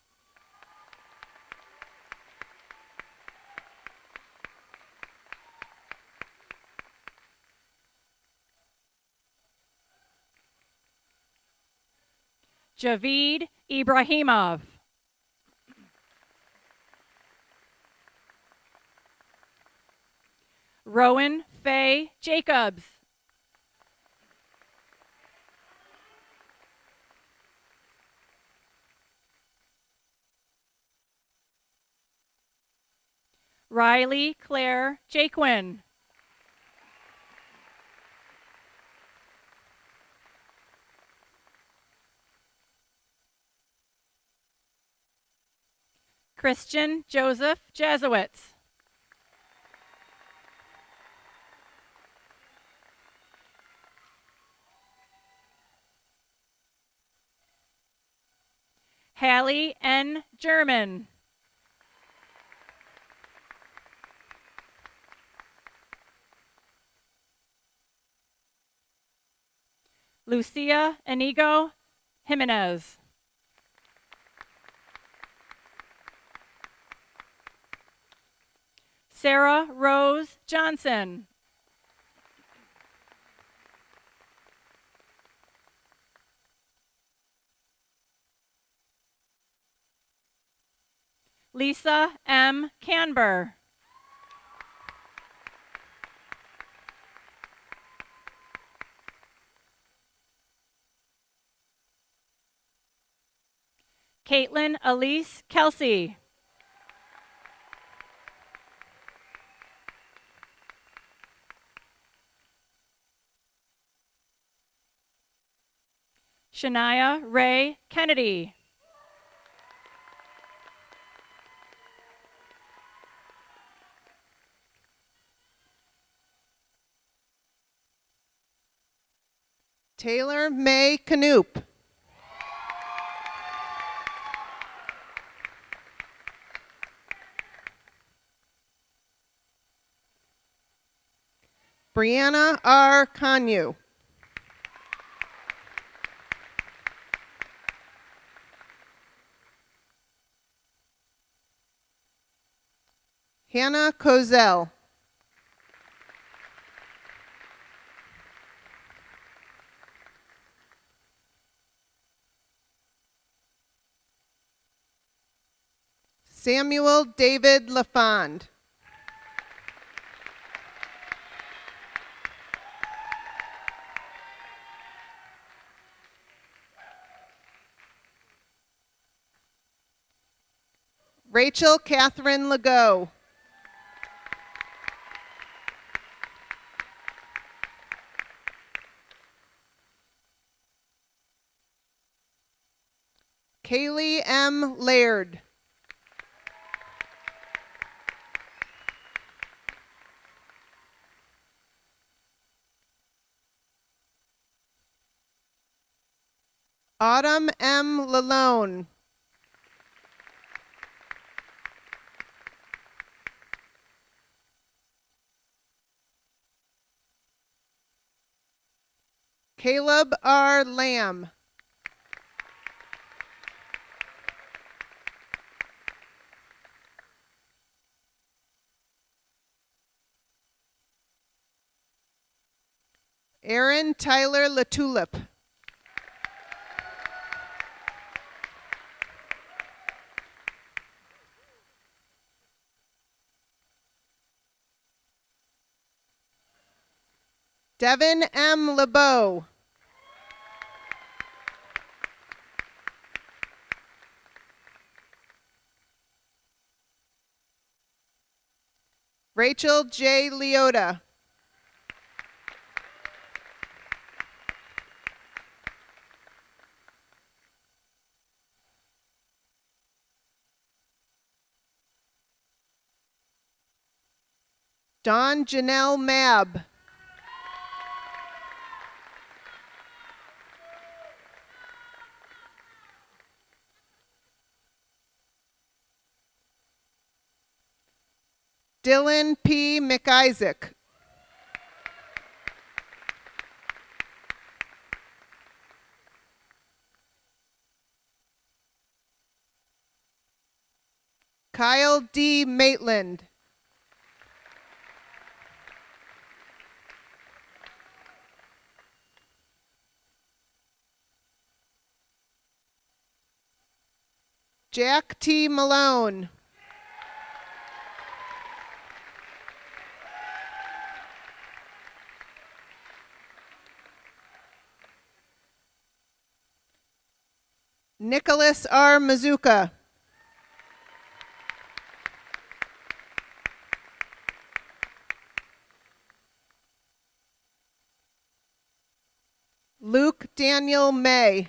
Javid Ibrahimov. Rowan Faye Jacobs. Riley Claire Jaquin. Christian Joseph Jesuits. Hallie N. German. Lucia Inigo Jimenez. Sarah Rose Johnson. Lisa M. Canber. Caitlin Elise Kelsey. Shania Ray Kennedy. Taylor May Canoop. Brianna R. Conyu. Hannah Kozel. Samuel David LaFond. Rachel Catherine Legault. Kaylee M. Laird. Autumn M. Lalone. Caleb R. Lamb. Aaron Tyler LaTulip. Devin M. LeBeau. Rachel J. Leota. Dawn Janelle Mab. Dylan P. McIsaac. Kyle D. Maitland. Jack T. Malone. Nicholas R. Mazuka. Luke Daniel May.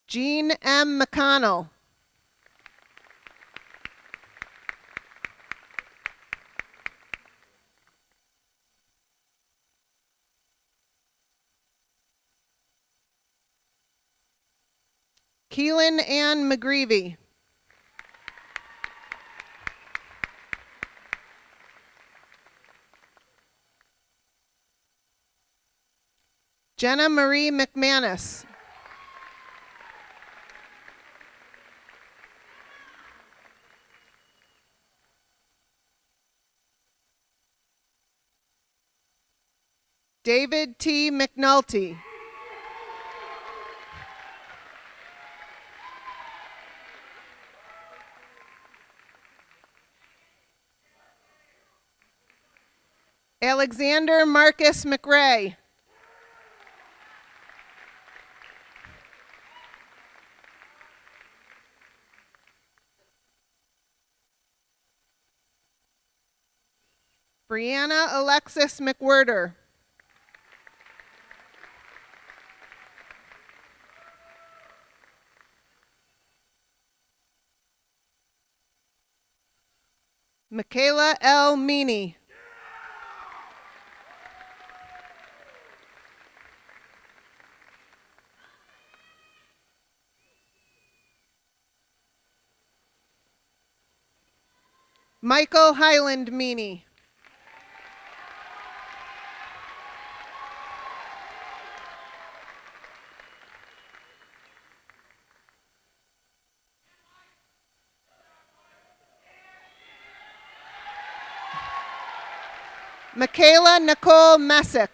Jean M. McConnell. Keelan Ann McGreevy. Jenna Marie McManus. David T. McNulty. Alexander Marcus McRae. Brianna Alexis McWhirter. Michaela L. Meany. Michael Highland Meany. Michaela Nicole Messick.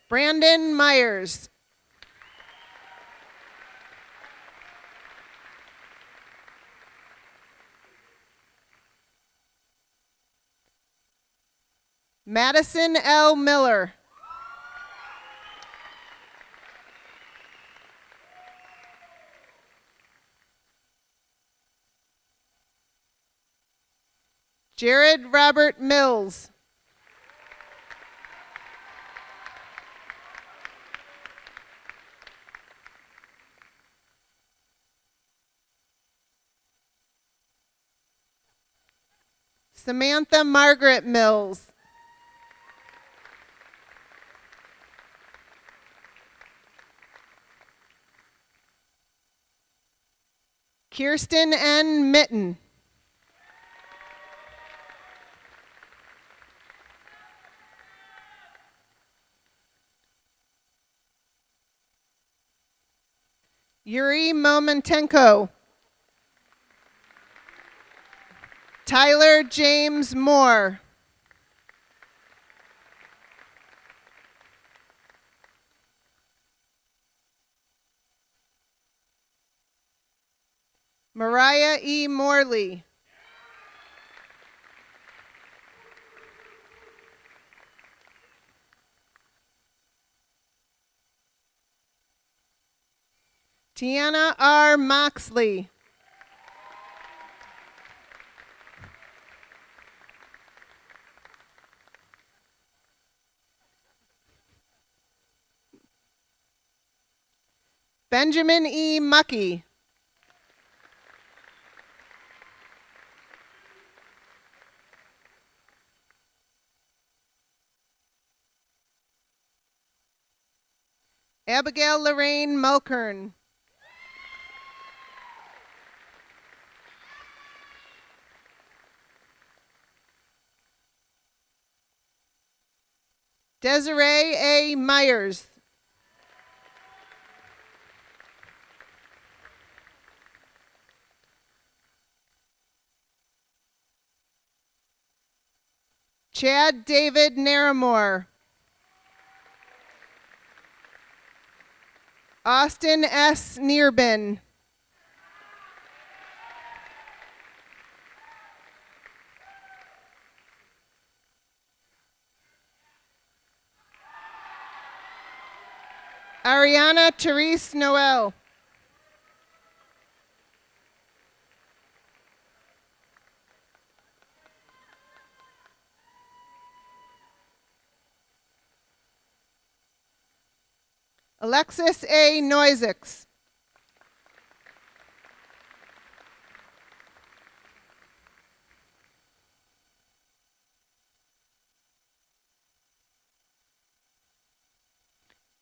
Brandon Myers. Madison L. Miller. Jared Robert Mills. Samantha Margaret Mills. Kirsten N. Mitten. Yuri Momentenko. Tyler James Moore. Mariah E. Morley. Tiana R. Moxley. Benjamin E. Mucky. Abigail Lorraine Mulkern. Desiree A. Myers. Chad David Naramore. Austin S. Nearbin. Ariana Therese Noel. Alexis A. Noisix.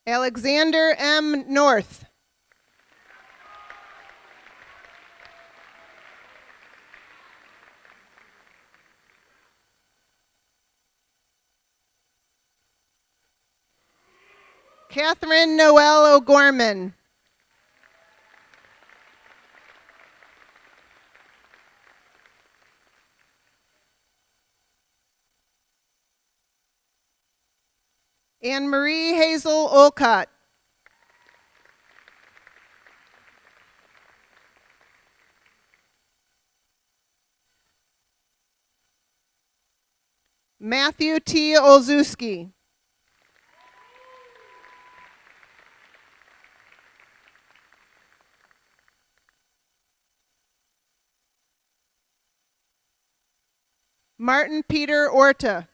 Alexander M. North. Catherine Noel O'Gorman. Anne Marie Hazel Olcott. Matthew T. Olszewski. Martin Peter Orta.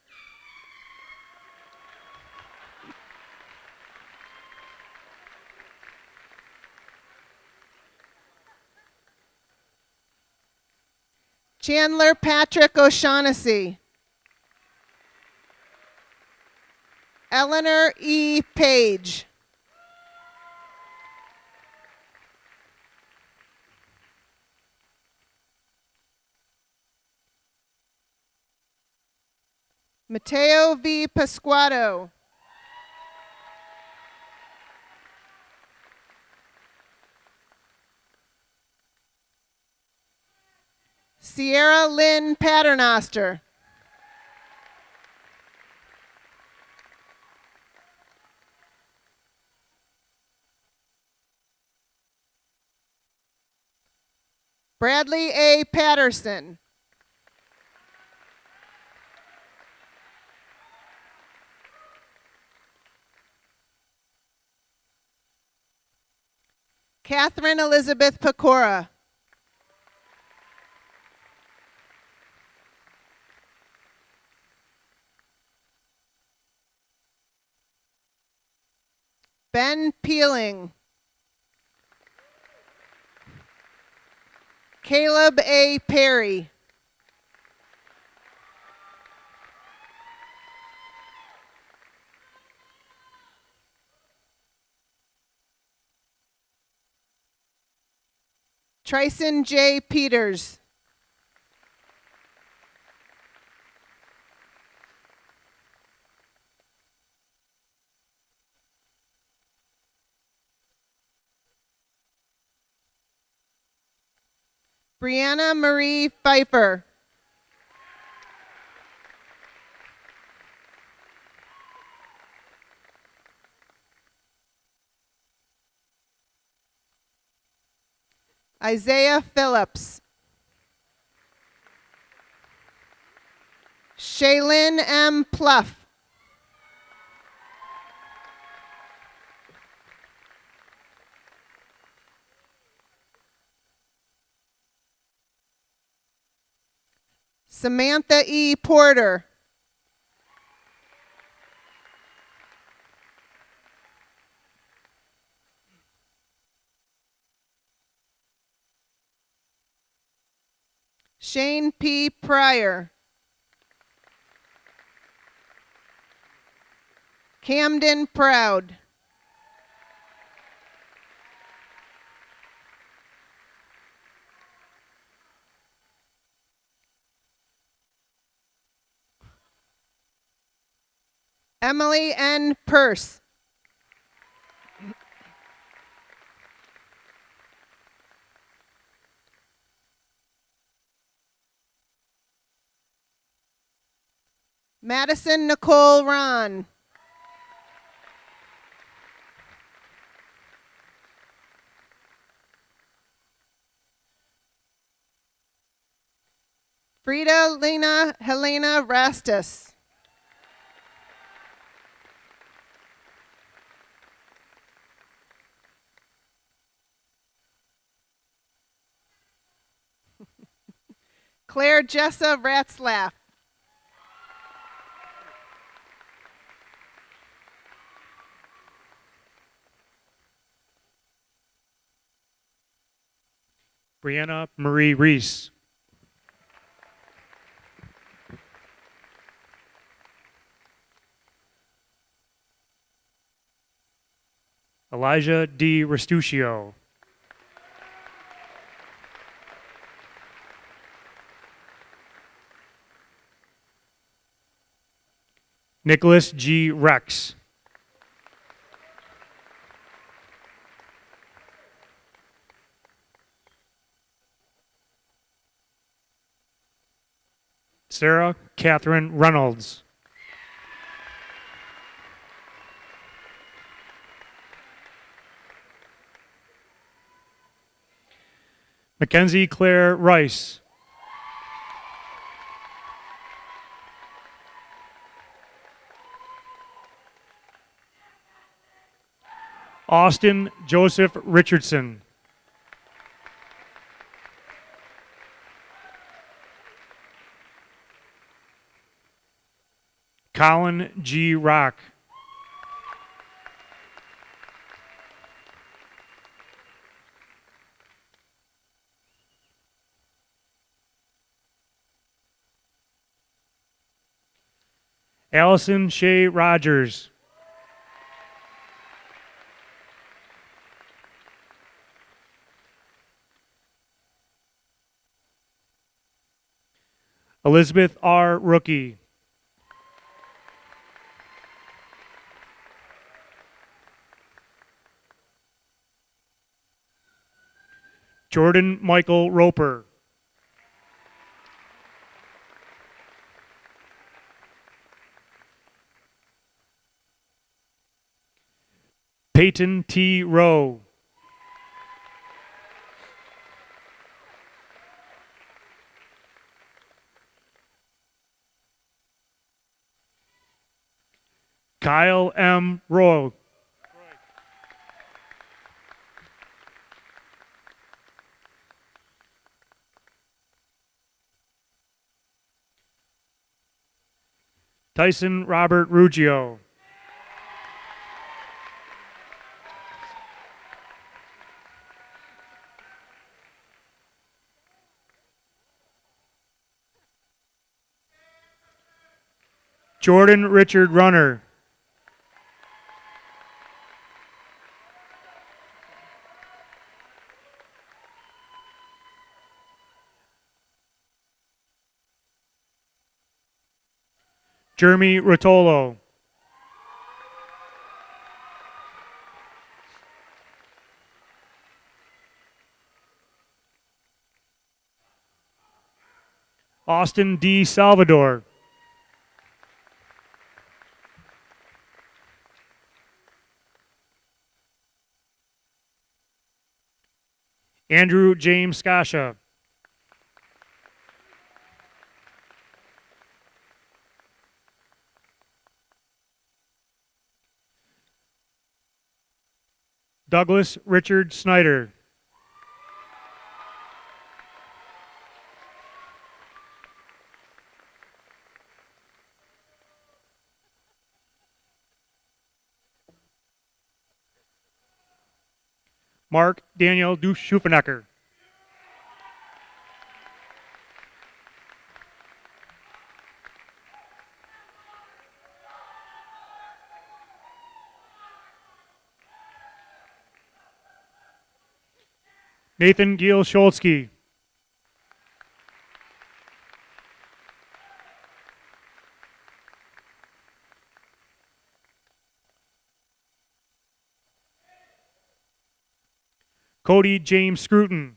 Chandler Patrick O'Shaughnessy. Eleanor E. Page. Mateo V. Pasquato. Sierra Lynn Paternoster. Bradley A. Patterson. Catherine Elizabeth Pecora. Ben Peeling. Caleb A. Perry. Trison J. Peters. Brianna Marie Pfeiffer. Isaiah Phillips. Shaylin M. Pluff. Samantha E. Porter. Shane P. Pryor. Camden Proud. Emily N. Purse. Madison Nicole Ron. Frida Lena Helena Rastus. Claire Jessa Ratzlaff. Brianna Marie Reese. Elijah D. Restuccio. Nicholas G. Rex. Sarah Catherine Reynolds. Mackenzie Claire Rice. Austin Joseph Richardson. Colin G. Rock. Allison Shea Rogers. Elizabeth R. Rookie. Jordan Michael Roper. Peyton T. Rowe. Kyle M. Rowe. Tyson Robert Ruggio. Jordan Richard Runner. Jeremy Rotolo. Austin D. Salvador. Andrew James Skasha. Douglas Richard Snyder. Mark Daniel Schuffenecker. Nathan Giel Scholzke. Cody James Scruton.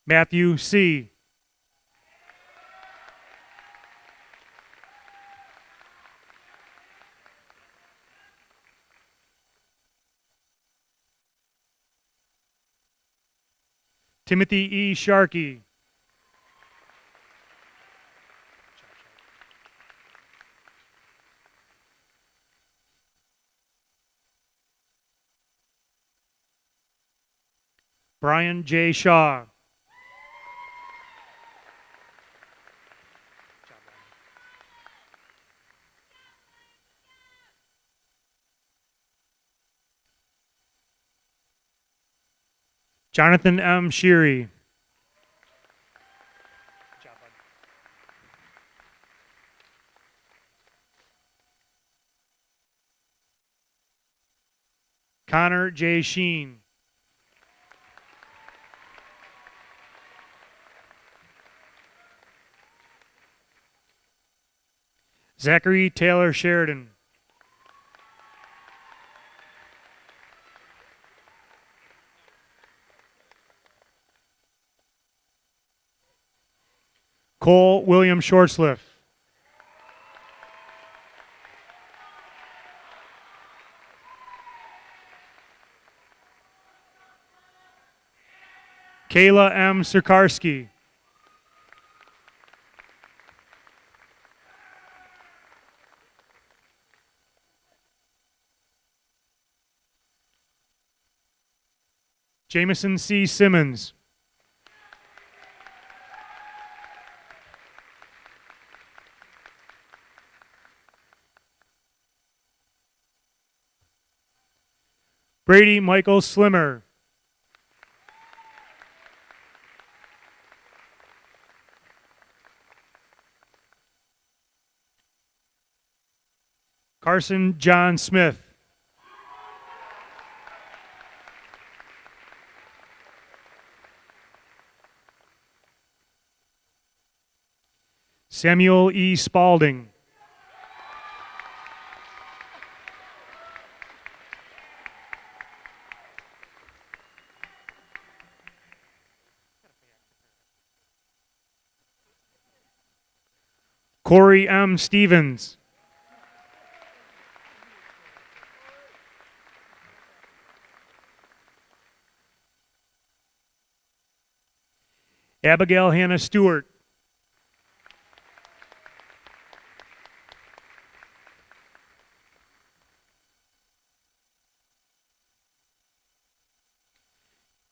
Matthew C. Timothy E. Sharkey. Brian J. Shaw. Jonathan M. Sheary. Connor J. Sheen. Zachary Taylor Sheridan. Cole William Shortsliff. Kayla M. Sirkarski. Jameson C. Simmons. Brady Michael Slimmer. Carson John Smith. Samuel E. Spalding. Corey M. Stevens. Abigail Hannah Stewart.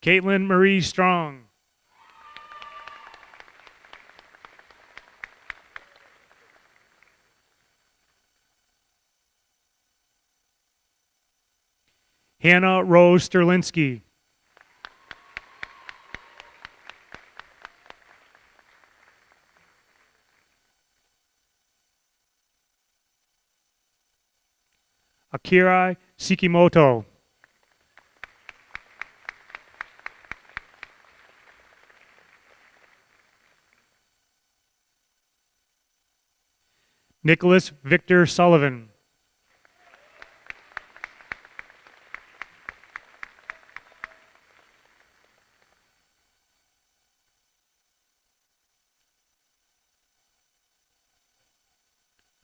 Caitlin Marie Strong. Hannah Rose Sterlinski. Akira Sikimoto. Nicholas Victor Sullivan.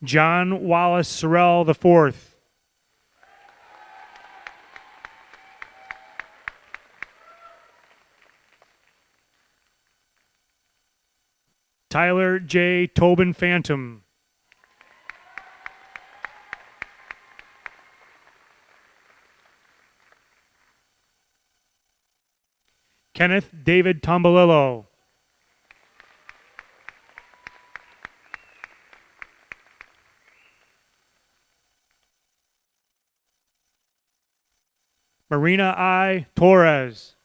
John Wallace Sorrell IV. Tyler J. Tobin Phantom. Kenneth David Tombolillo. Marina I. Torres.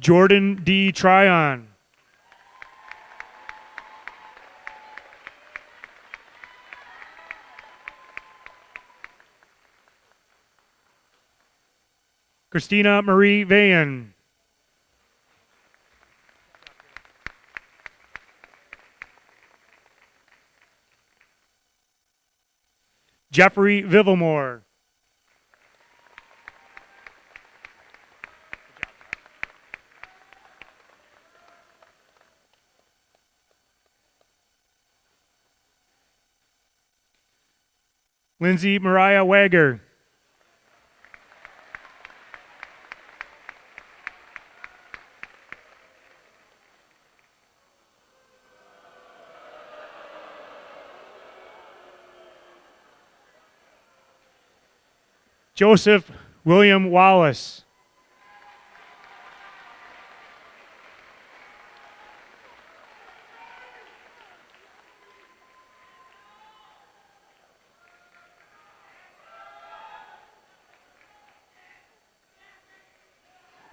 Jordan D. Tryon. Christina Marie Vayan. Jeffrey Vivamore. Lindsay Mariah Wager. Joseph William Wallace.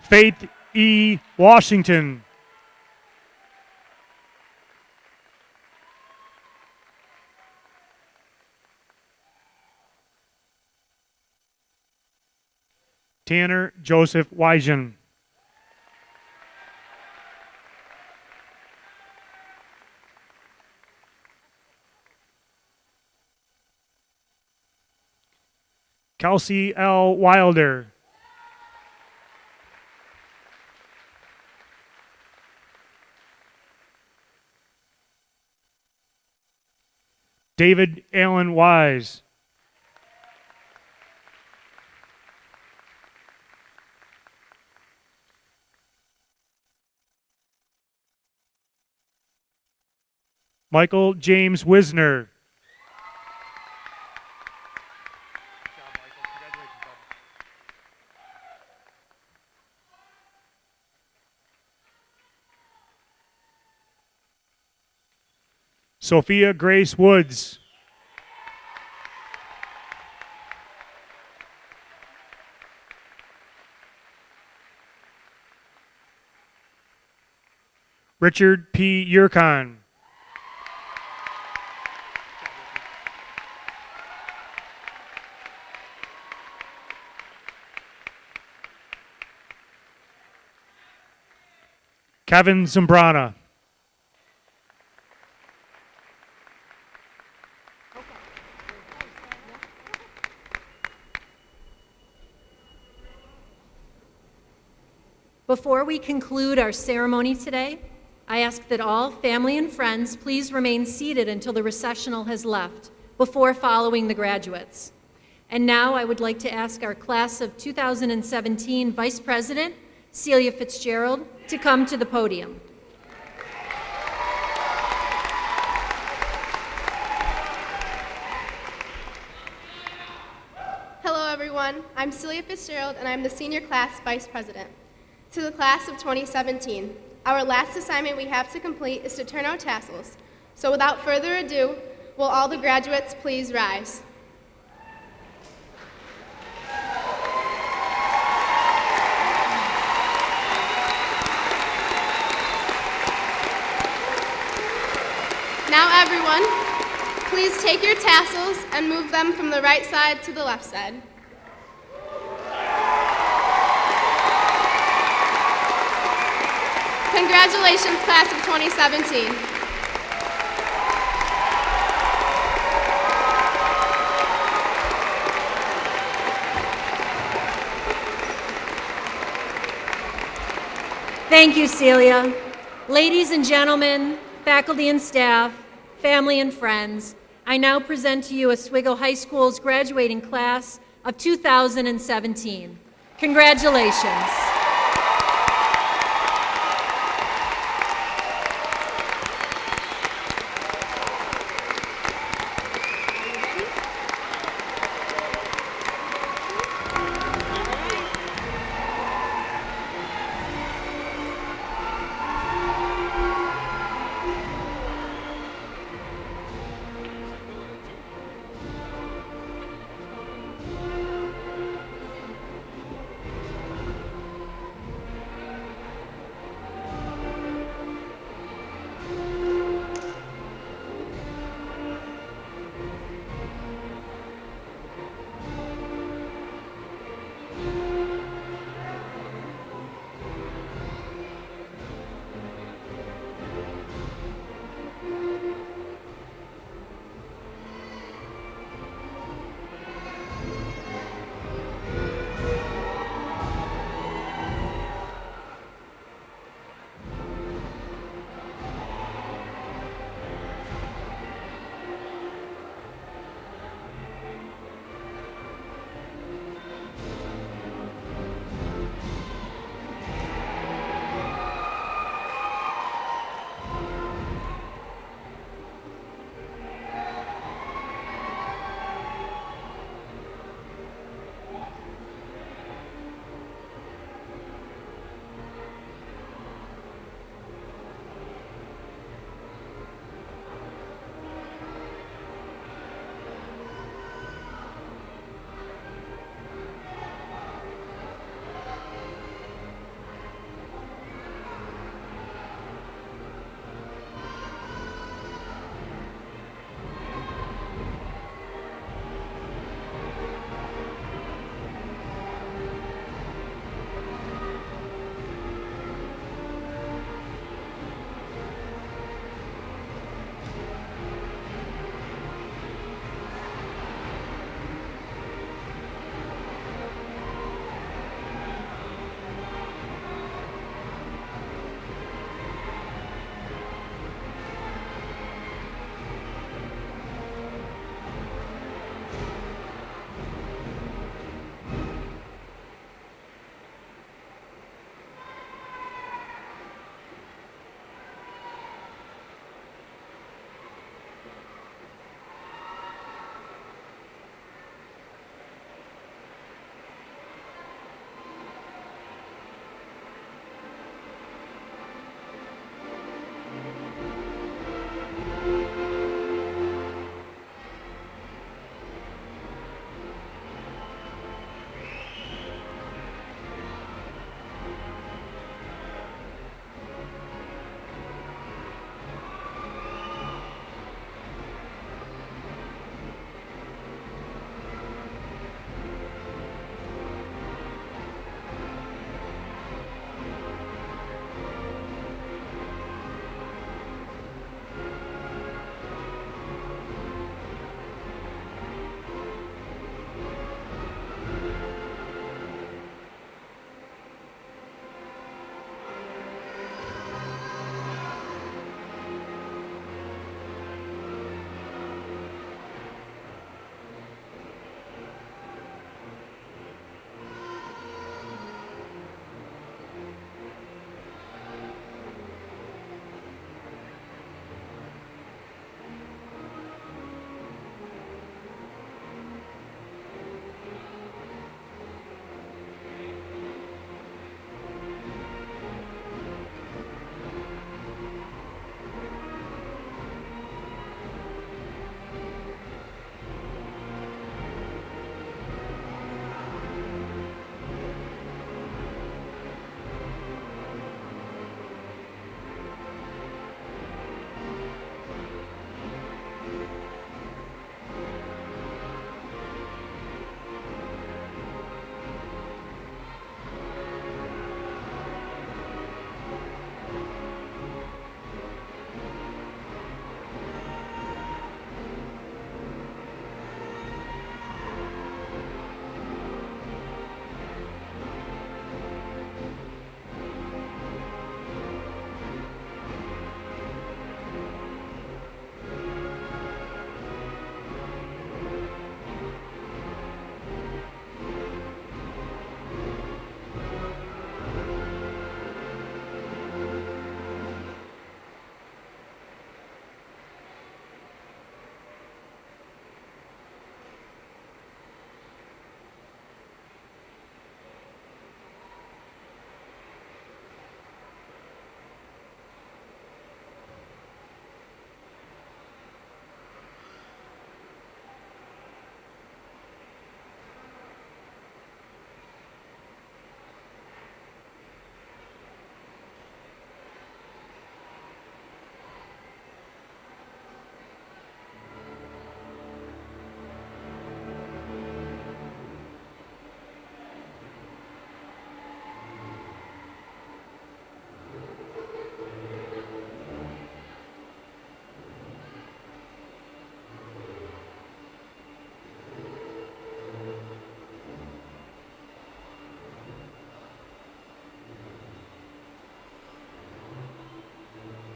Faith E. Washington. Tanner Joseph Wygen. Kelsey L. Wilder. David Allen Wise. Michael James Wisner. Sophia Grace Woods. Richard P. Yurkon. Kevin Zambrana. Before we conclude our ceremony today, I ask that all family and friends please remain seated until the recessional has left before following the graduates. And now I would like to ask our class of 2017 Vice President, Celia Fitzgerald, to come to the podium. Hello everyone, I'm Celia Fitzgerald and I'm the Senior Class Vice President. To the class of 2017, our last assignment we have to complete is to turn out tassels. So without further ado, will all the graduates please rise? Now everyone, please take your tassels and move them from the right side to the left side. Congratulations, class of 2017. Thank you, Celia. Ladies and gentlemen, faculty and staff, family and friends, I now present to you Oswego High School's graduating class of 2017. Congratulations.